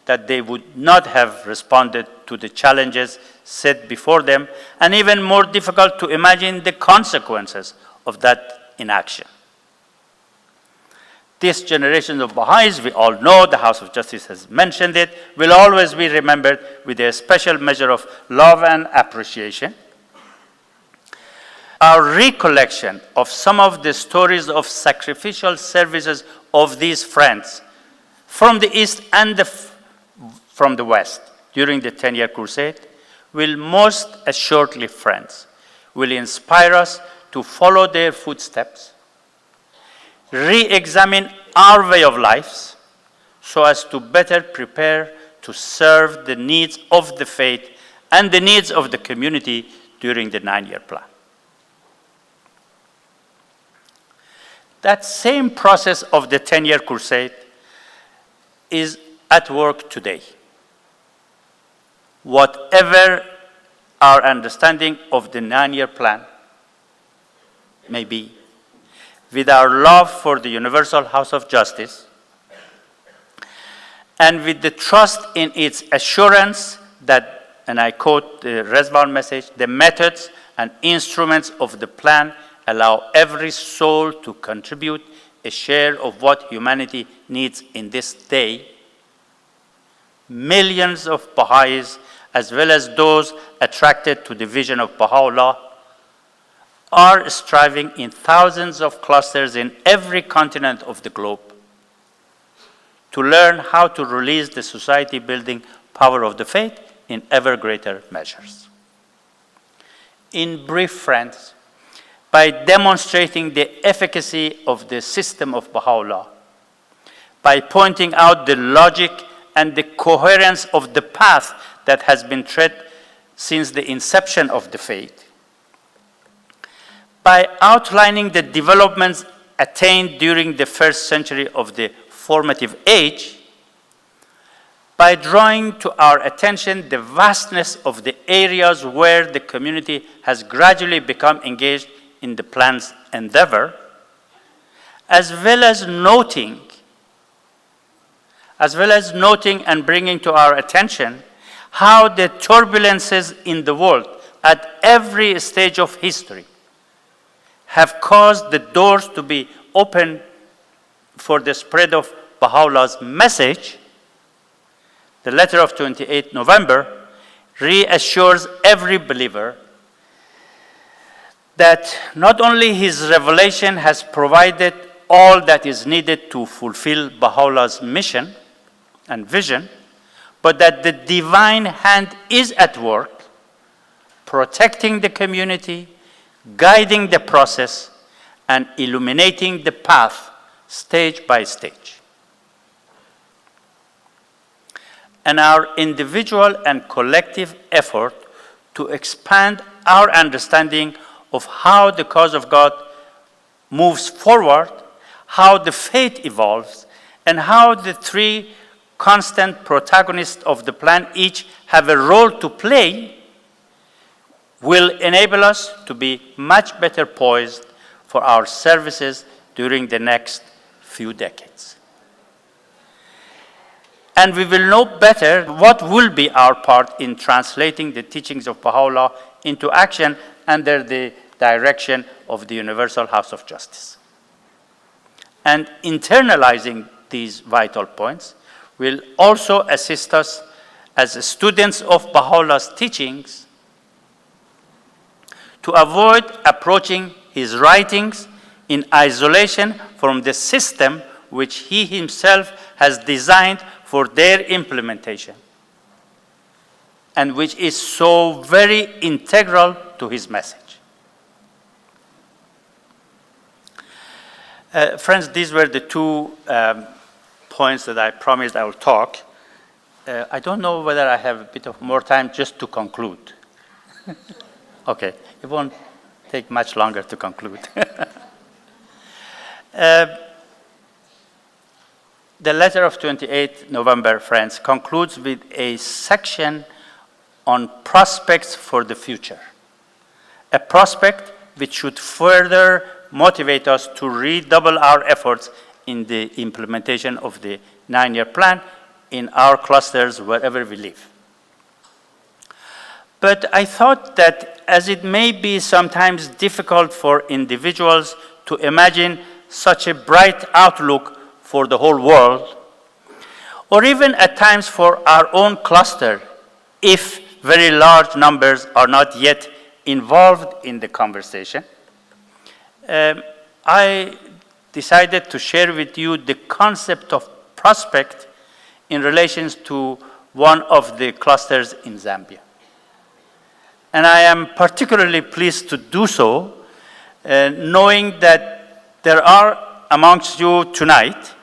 that they would not have responded to the challenges set before them, and even more difficult to imagine the consequences of that inaction. This generation of Baha'is, we all know, the House of Justice has mentioned it, will always be remembered with a special measure of love and appreciation. Our recollection of some of the stories of sacrificial services of these friends from the East and from the West during the 10-year crusade will most assuredly, friends, will inspire us to follow their footsteps, re-examine our way of life so as to better prepare to serve the needs of the faith and the needs of the community during the 9-year plan. That same process of the 10-year crusade is at work today. Whatever our understanding of the 9-year plan may be, with our love for the Universal House of Justice, and with the trust in its assurance that, and I quote the Rezvan message, the methods and instruments of the plan allow every soul to contribute a share of what humanity needs in this day. Millions of Baha'is, as well as those attracted to the vision of Baha'u'llah, are striving in thousands of clusters in every continent of the globe to learn how to release the society-building power of the faith in ever greater measures. In brief, friends, by demonstrating the efficacy of the system of Baha'u'llah, by pointing out the logic and the coherence of the path that has been tread since the inception of the faith, by outlining the developments attained during the first century of the formative age by drawing to our attention the vastness of the areas where the community has gradually become engaged in the plan's endeavor, as well as noting and bringing to our attention how the turbulences in the world at every stage of history have caused the doors to be open for the spread of Baha'u'llah's message. The letter of 28 November reassures every believer that not only his revelation has provided all that is needed to fulfill Baha'u'llah's mission and vision, but that the divine hand is at work, protecting the community, guiding the process, and illuminating the path stage by stage. And our individual and collective effort to expand our understanding of how the cause of God moves forward, how the faith evolves, and how the three constant protagonists of the plan each have a role to play, will enable us to be much better poised for our services during the next few decades. And we will know better what will be our part in translating the teachings of Baha'u'llah into action under the direction of the Universal House of Justice. And internalizing these vital points will also assist us as students of Baha'u'llah's teachings to avoid approaching his writings in isolation from the system which he himself has designed for their implementation, and which is so very integral to his message. Friends, these were the two points that I promised I will talk. I don't know whether I have a bit of more time just to conclude. Okay, it won't take much longer to conclude. The letter of 28 November, friends, concludes with a section on prospects for the future. A prospect which should further motivate us to redouble our efforts in the implementation of the 9-year plan in our clusters wherever we live. But I thought that as it may be sometimes difficult for individuals to imagine such a bright outlook for the whole world, or even at times for our own cluster, if very large numbers are not yet involved in the conversation, I decided to share with you the concept of prospect in relation to one of the clusters in Zambia. And I am particularly pleased to do so, knowing that there are amongst you tonight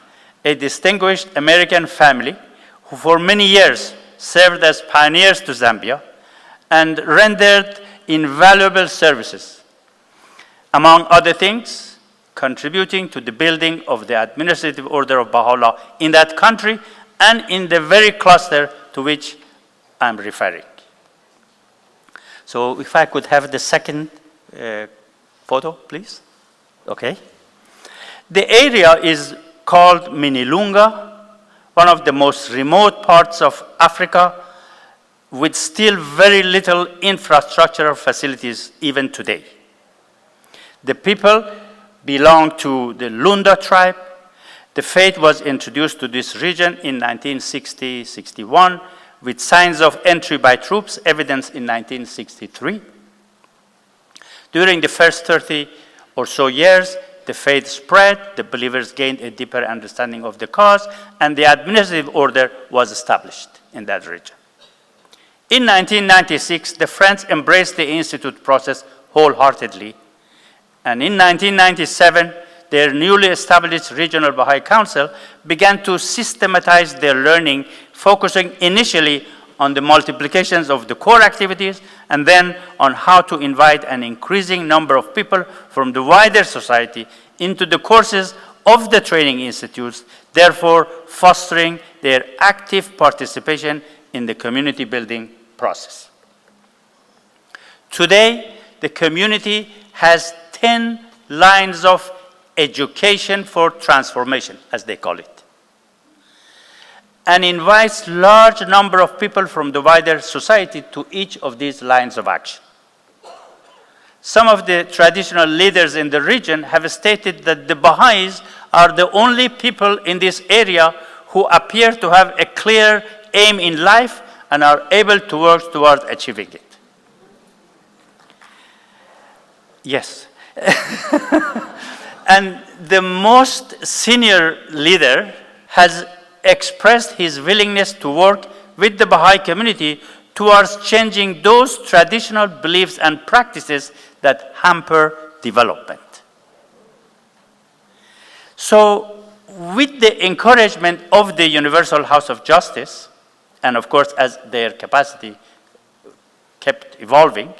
a distinguished American family who for many years served as pioneers to Zambia and rendered invaluable services, among other things, contributing to the building of the administrative order of Baha'u'llah in that country and in the very cluster to which I'm referring. So if I could have the second photo, please. Okay. The area is called Minilunga, one of the most remote parts of Africa, with still very little infrastructural facilities even today. The people belong to the Lunda tribe. The faith was introduced to this region in 1960-61, with signs of entry by troops evidenced in 1963. During the first 30 or so years, the faith spread, the believers gained a deeper understanding of the cause, and the administrative order was established in that region. In 1996, the Friends embraced the Institute process wholeheartedly, and in 1997, their newly established Regional Baha'i Council began to systematize their learning, focusing initially on the multiplications of the core activities and then on how to invite an increasing number of people from the wider society into the courses of the training institutes, therefore fostering their active participation in the community building process. Today, the community has 10 lines of education for transformation, as they call it, and invites large number of people from the wider society to each of these lines of action. Some of the traditional leaders in the region have stated that the Baha'is are the only people in this area who appear to have a clear aim in life and are able to work towards achieving it. Yes. And the most senior leader has expressed his willingness to work with the Baha'i community towards changing those traditional beliefs and practices that hamper development. So, with the encouragement of the Universal House of Justice, and of course as their capacity kept evolving,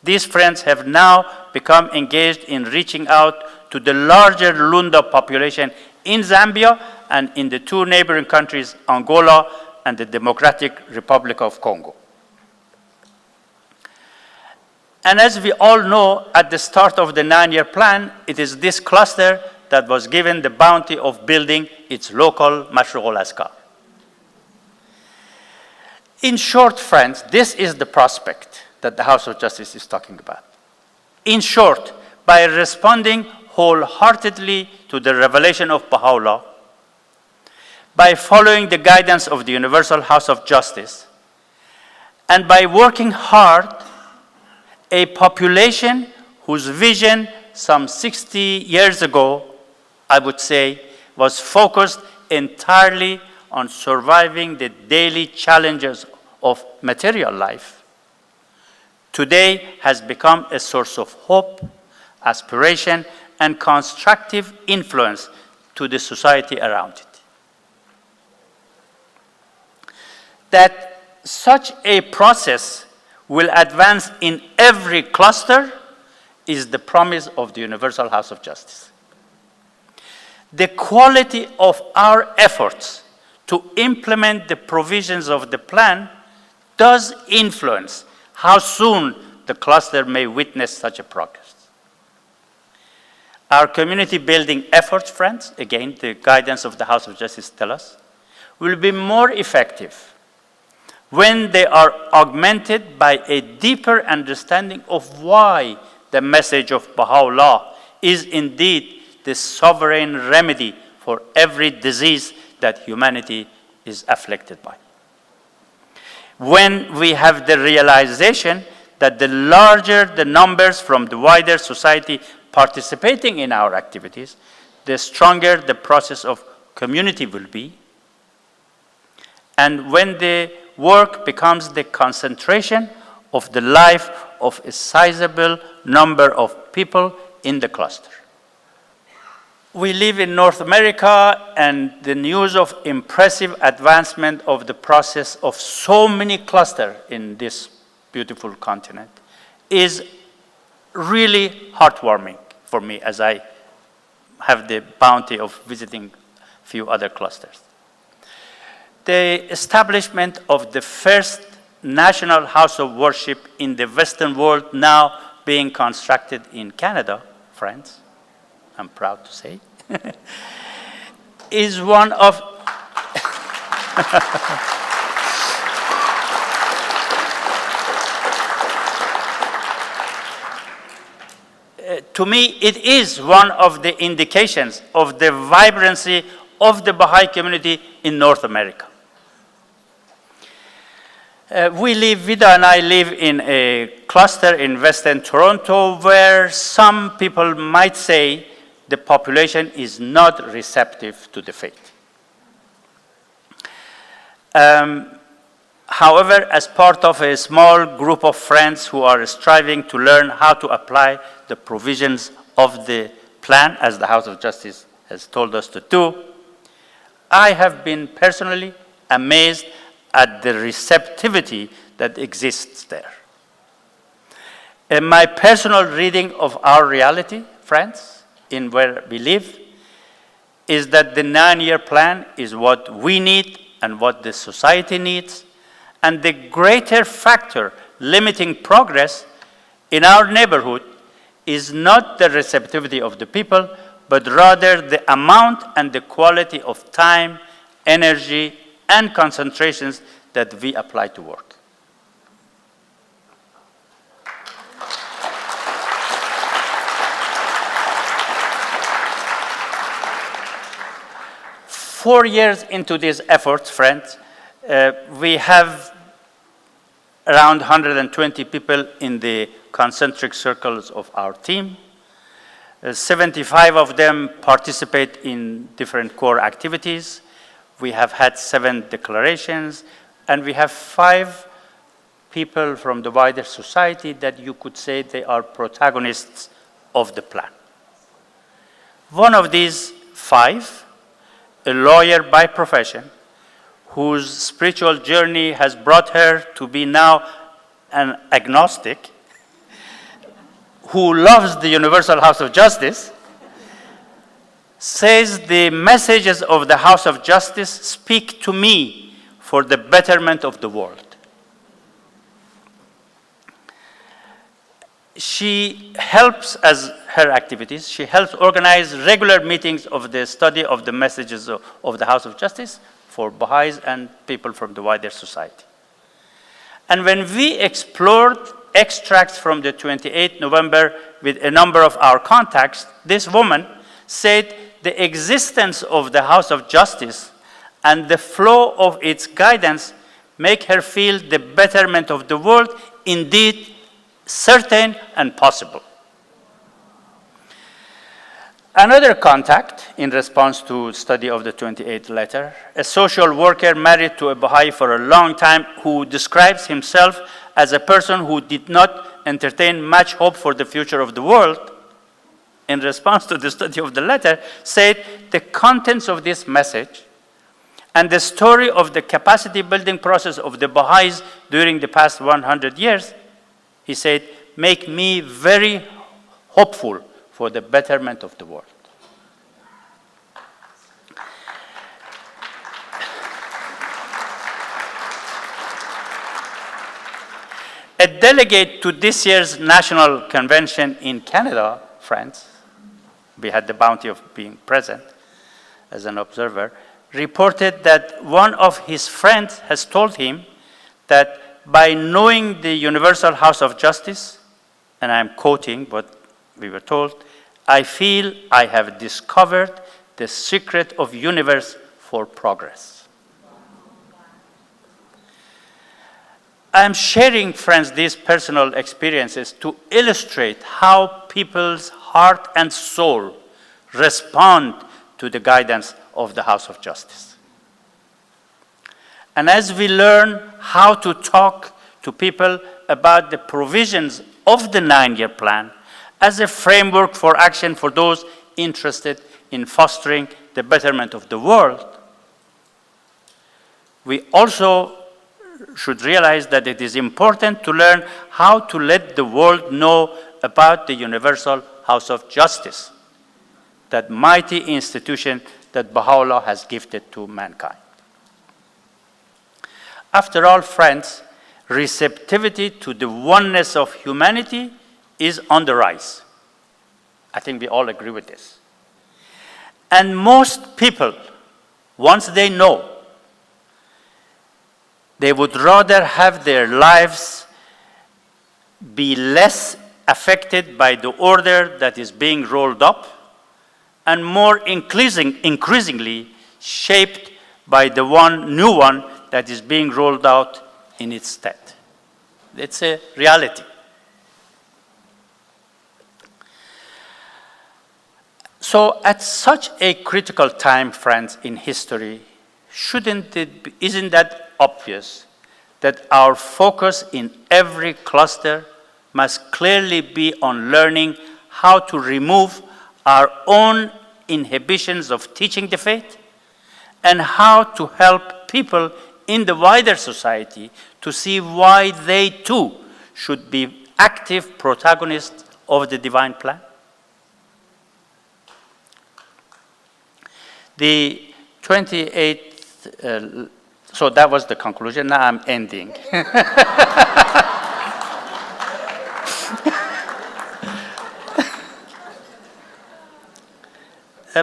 these friends have now become engaged in reaching out to the larger Lunda population in Zambia and in the two neighboring countries, Angola and the Democratic Republic of Congo. And as we all know, at the start of the 9-year plan, it is this cluster that was given the bounty of building its local Mashruq al-Askar. In short, friends, this is the prospect that the House of Justice is talking about. In short, by responding wholeheartedly to the revelation of Baha'u'llah, by following the guidance of the Universal House of Justice, and by working hard, a population whose vision some 60 years ago, I would say, was focused entirely on surviving the daily challenges of material life, today has become a source of hope, aspiration, and constructive influence to the society around it. That such a process will advance in every cluster is the promise of the Universal House of Justice. The quality of our efforts to implement the provisions of the plan does influence how soon the cluster may witness such a progress. Our community building efforts, friends, again, the guidance of the House of Justice tell us, will be more effective when they are augmented by a deeper understanding of why the message of Baha'u'llah is indeed the sovereign remedy for every disease that humanity is afflicted by. When we have the realization that the larger the numbers from the wider society participating in our activities, the stronger the process of community will be. And when the work becomes the concentration of the life of a sizable number of people in the cluster. We live in North America, and the news of impressive advancement of the process of so many clusters in this beautiful continent is really heartwarming for me as I have the bounty of visiting a few other clusters. The establishment of the first national house of worship in the Western world, now being constructed in Canada, friends, I'm proud to say, is one of to me, it is one of the indications of the vibrancy of the Baha'i community in North America. Vida and I live in a cluster in Western Toronto where some people might say the population is not receptive to the faith. However, as part of a small group of friends who are striving to learn how to apply the provisions of the plan, as the House of Justice has told us to do, I have been personally amazed at the receptivity that exists there. In my personal reading of our reality, friends, in where we live is that the 9-year plan is what we need and what the society needs, and the greater factor limiting progress in our neighborhood is not the receptivity of the people, but rather the amount and the quality of time, energy, and concentrations that we apply to work. Four years into these efforts, friends, we have around 120 people in the concentric circles of our team. 75 of them participate in different core activities. We have had 7 declarations, and we have 5 people from the wider society that you could say they are protagonists of the plan. One of these 5, a lawyer by profession, whose spiritual journey has brought her to be now an agnostic, who loves the Universal House of Justice, says the messages of the House of Justice speak to me for the betterment of the world. She helps, as her activities, she helps organize regular meetings of the study of the messages of the House of Justice for Baha'is and people from the wider society. And when we explored extracts from the 28th November with a number of our contacts, this woman said the existence of the House of Justice and the flow of its guidance make her feel the betterment of the world indeed certain and possible. Another contact, in response to study of the 28th letter, a social worker married to a Baha'i for a long time who describes himself as a person who did not entertain much hope for the future of the world, in response to the study of the letter, said the contents of this message and the story of the capacity building process of the Baha'is during the past 100 years, he said, make me very hopeful for the betterment of the world. A delegate to this year's National Convention in Canada, France, we had the bounty of being present as an observer, reported that one of his friends has told him that by knowing the Universal House of Justice, and I'm quoting what we were told, I feel I have discovered the secret of universe for progress. I'm sharing, friends, these personal experiences to illustrate how people's heart and soul respond to the guidance of the House of Justice. And as we learn how to talk to people about the provisions of the 9-year plan as a framework for action for those interested in fostering the betterment of the world, we also should realize that it is important to learn how to let the world know about the Universal House of Justice, that mighty institution that Baha'u'llah has gifted to mankind. After all, friends, receptivity to the oneness of humanity is on the rise. I think we all agree with this. And most people, once they know, they would rather have their lives be less affected by the order that is being rolled up and more increasingly shaped by the new one that is being rolled out in its stead. It's a reality. So at such a critical time, friends, in history, isn't that obvious that our focus in every cluster must clearly be on learning how to remove our own inhibitions of teaching the faith and how to help people in the wider society to see why they too should be active protagonists of the divine plan? The 28th, so that was the conclusion. Now I'm ending.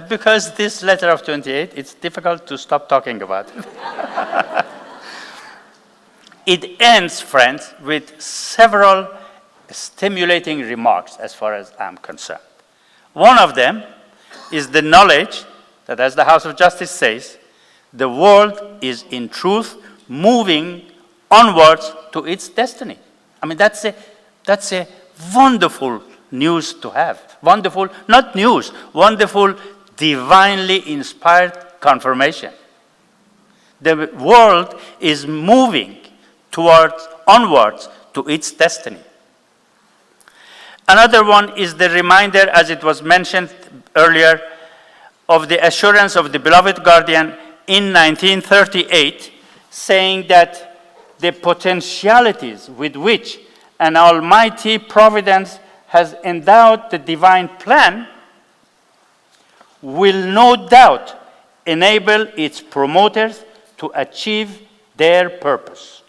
Because this letter of 28, it's difficult to stop talking about it. It ends, friends, with several stimulating remarks as far as I'm concerned. One of them is the knowledge that, as the House of Justice says, the world is in truth moving onwards to its destiny. I mean, that's a wonderful news to have. Wonderful, not news, wonderful, divinely inspired confirmation. The world is moving onwards to its destiny. Another one is the reminder, as it was mentioned earlier, of the assurance of the beloved guardian in 1938, saying that the potentialities with which an almighty providence has endowed the divine plan will no doubt enable its promoters to achieve their purpose.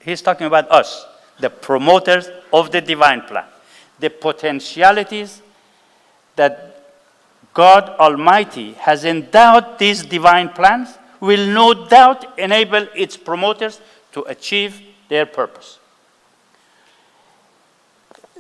He's talking about us, the promoters of the divine plan. The potentialities that God Almighty has endowed these divine plans will no doubt enable its promoters to achieve their purpose.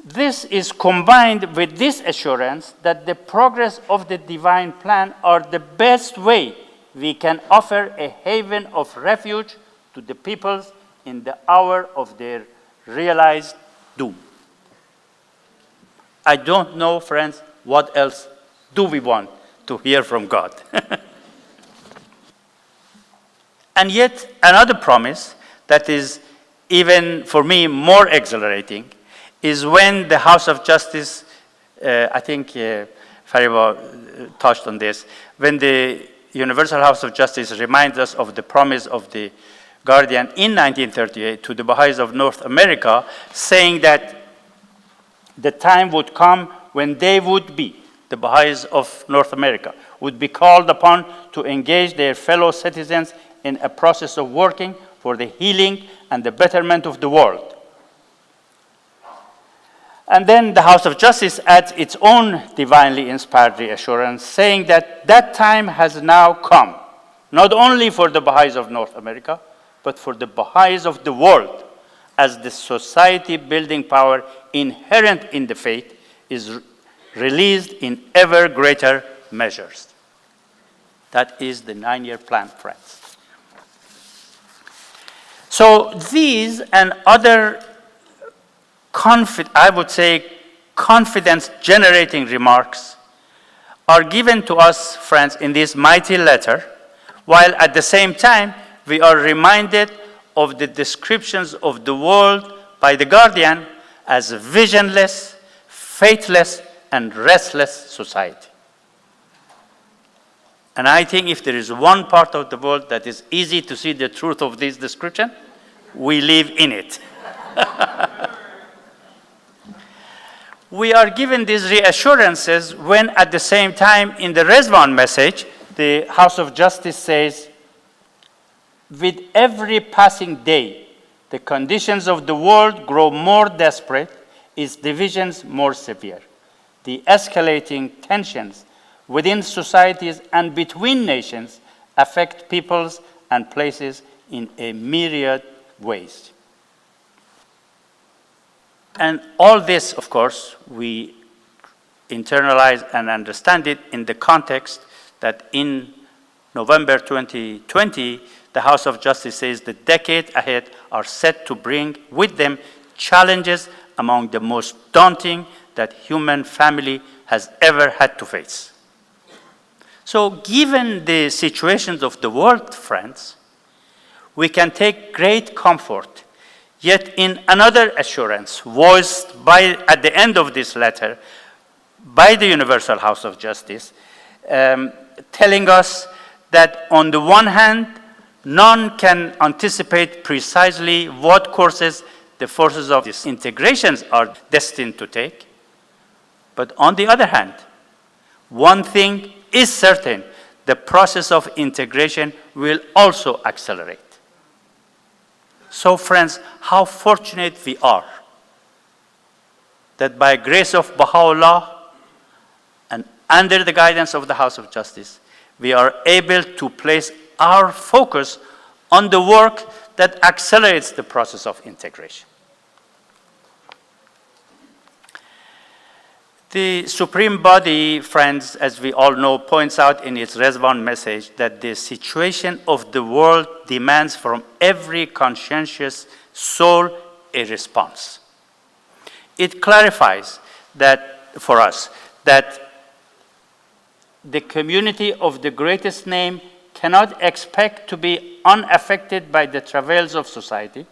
This is combined with this assurance that the progress of the divine plan are the best way we can offer a haven of refuge to the peoples in the hour of their realized doom. I don't know, friends, what else do we want to hear from God? And yet, another promise that is even for me more exhilarating is when the House of Justice, I think Firaydoun touched on this, when the Universal House of Justice reminds us of the promise of the Guardian in 1938 to the Baha'is of North America, saying that the time would come when they would be, the Baha'is of North America, would be called upon to engage their fellow citizens in a process of working for the healing and the betterment of the world. And then the House of Justice adds its own divinely inspired reassurance, saying that that time has now come, not only for the Baha'is of North America, but for the Baha'is of the world, as the society-building power inherent in the faith is released in ever greater measures. That is the 9-year plan, friends. So these and other I would say confidence-generating remarks are given to us, friends, in this mighty letter, while at the same time we are reminded of the descriptions of the world by the Guardian as a visionless, faithless, and restless society. And I think if there is one part of the world that is easy to see the truth of this description, we live in it. We are given these reassurances when at the same time in the Rizwan message, the House of Justice says, with every passing day, the conditions of the world grow more desperate, its divisions more severe. The escalating tensions within societies and between nations affect peoples and places in a myriad ways. And all this, of course, we internalize and understand it in the context that in November 2020, the House of Justice says the decade ahead are set to bring with them challenges among the most daunting that human family has ever had to face. So given the situations of the world, friends, we can take great comfort. Yet in another assurance voiced at the end of this letter by the Universal House of Justice, telling us that on the one hand, none can anticipate precisely what courses the forces of these integrations are destined to take. But on the other hand, one thing is certain: the process of integration will also accelerate. So friends, how fortunate we are that by grace of Baha'u'llah and under the guidance of the House of Justice, we are able to place our focus on the work that accelerates the process of integration. The Supreme Body, friends, as we all know, points out in its Rizwan message that the situation of the world demands from every conscientious soul a response. It clarifies that for us that the community of the greatest name cannot expect to be unaffected by the travails of society,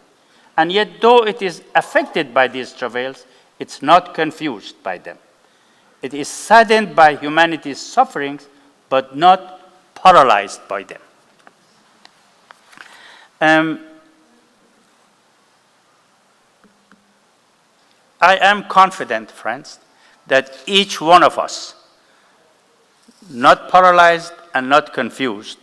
and yet though it is affected by these travails, it's not confused by them. It is saddened by humanity's sufferings, but not paralyzed by them. I am confident, friends, that each one of us, not paralyzed and not confused,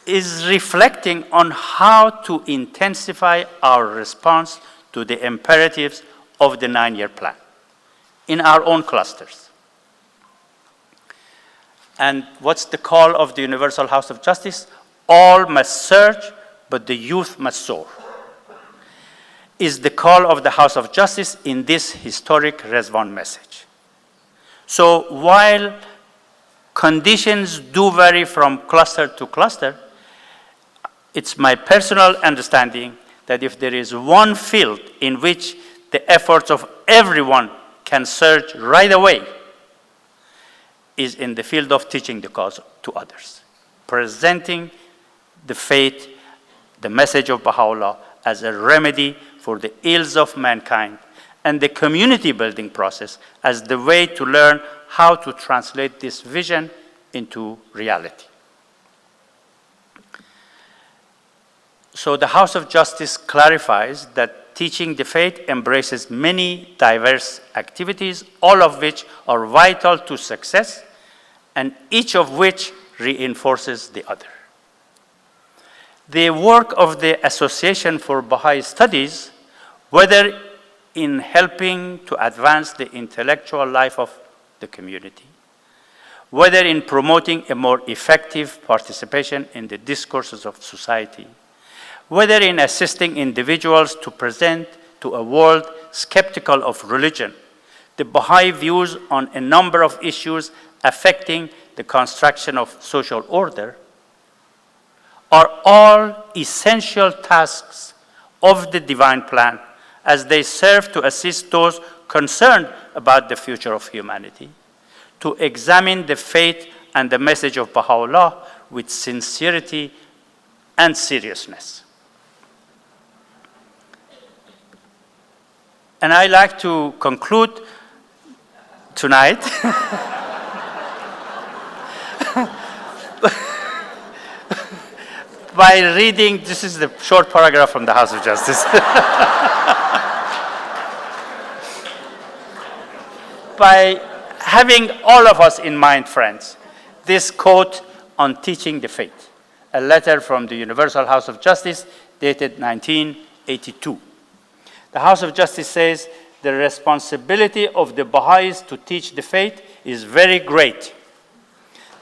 is reflecting on how to intensify our response to the imperatives of the 9-year plan in our own clusters. And what's the call of the Universal House of Justice? All must search, but the youth must soar, is the call of the House of Justice in this historic Rizwan message. So while conditions do vary from cluster to cluster, it's my personal understanding that if there is one field in which the efforts of everyone can surge right away, is in the field of teaching the cause to others, presenting the faith, the message of Baha'u'llah as a remedy for the ills of mankind, and the community building process as the way to learn how to translate this vision into reality. So the House of Justice clarifies that teaching the faith embraces many diverse activities, all of which are vital to success, and each of which reinforces the other. The work of the Association for Baha'i Studies, whether in helping to advance the intellectual life of the community, whether in promoting a more effective participation in the discourses of society, whether in assisting individuals to present to a world skeptical of religion the Baha'i views on a number of issues affecting the construction of social order, are all essential tasks of the divine plan as they serve to assist those concerned about the future of humanity to examine the faith and the message of Baha'u'llah with sincerity and seriousness. And I'd like to conclude tonight by reading, this is the short paragraph from the House of Justice. By having all of us in mind, friends, this quote on teaching the faith, a letter from the Universal House of Justice dated 1982. The House of Justice says, the responsibility of the Baha'is to teach the faith is very great.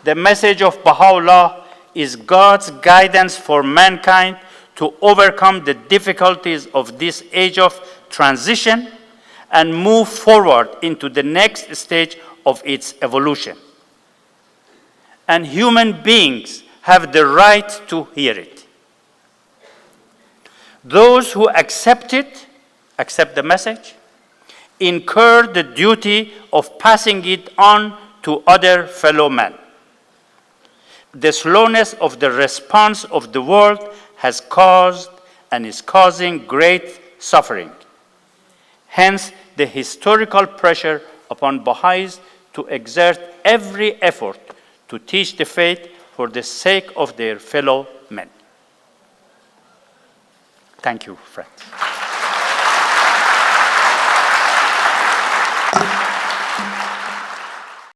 The message of Baha'u'llah is God's guidance for mankind to overcome the difficulties of this age of transition and move forward into the next stage of its evolution. And human beings have the right to hear it. Those who accept it, accept the message, incur the duty of passing it on to other fellow men. The slowness of the response of the world has caused and is causing great suffering. Hence, the historical pressure upon Baha'is to exert every effort to teach the faith for the sake of their fellow men. Thank you, friends.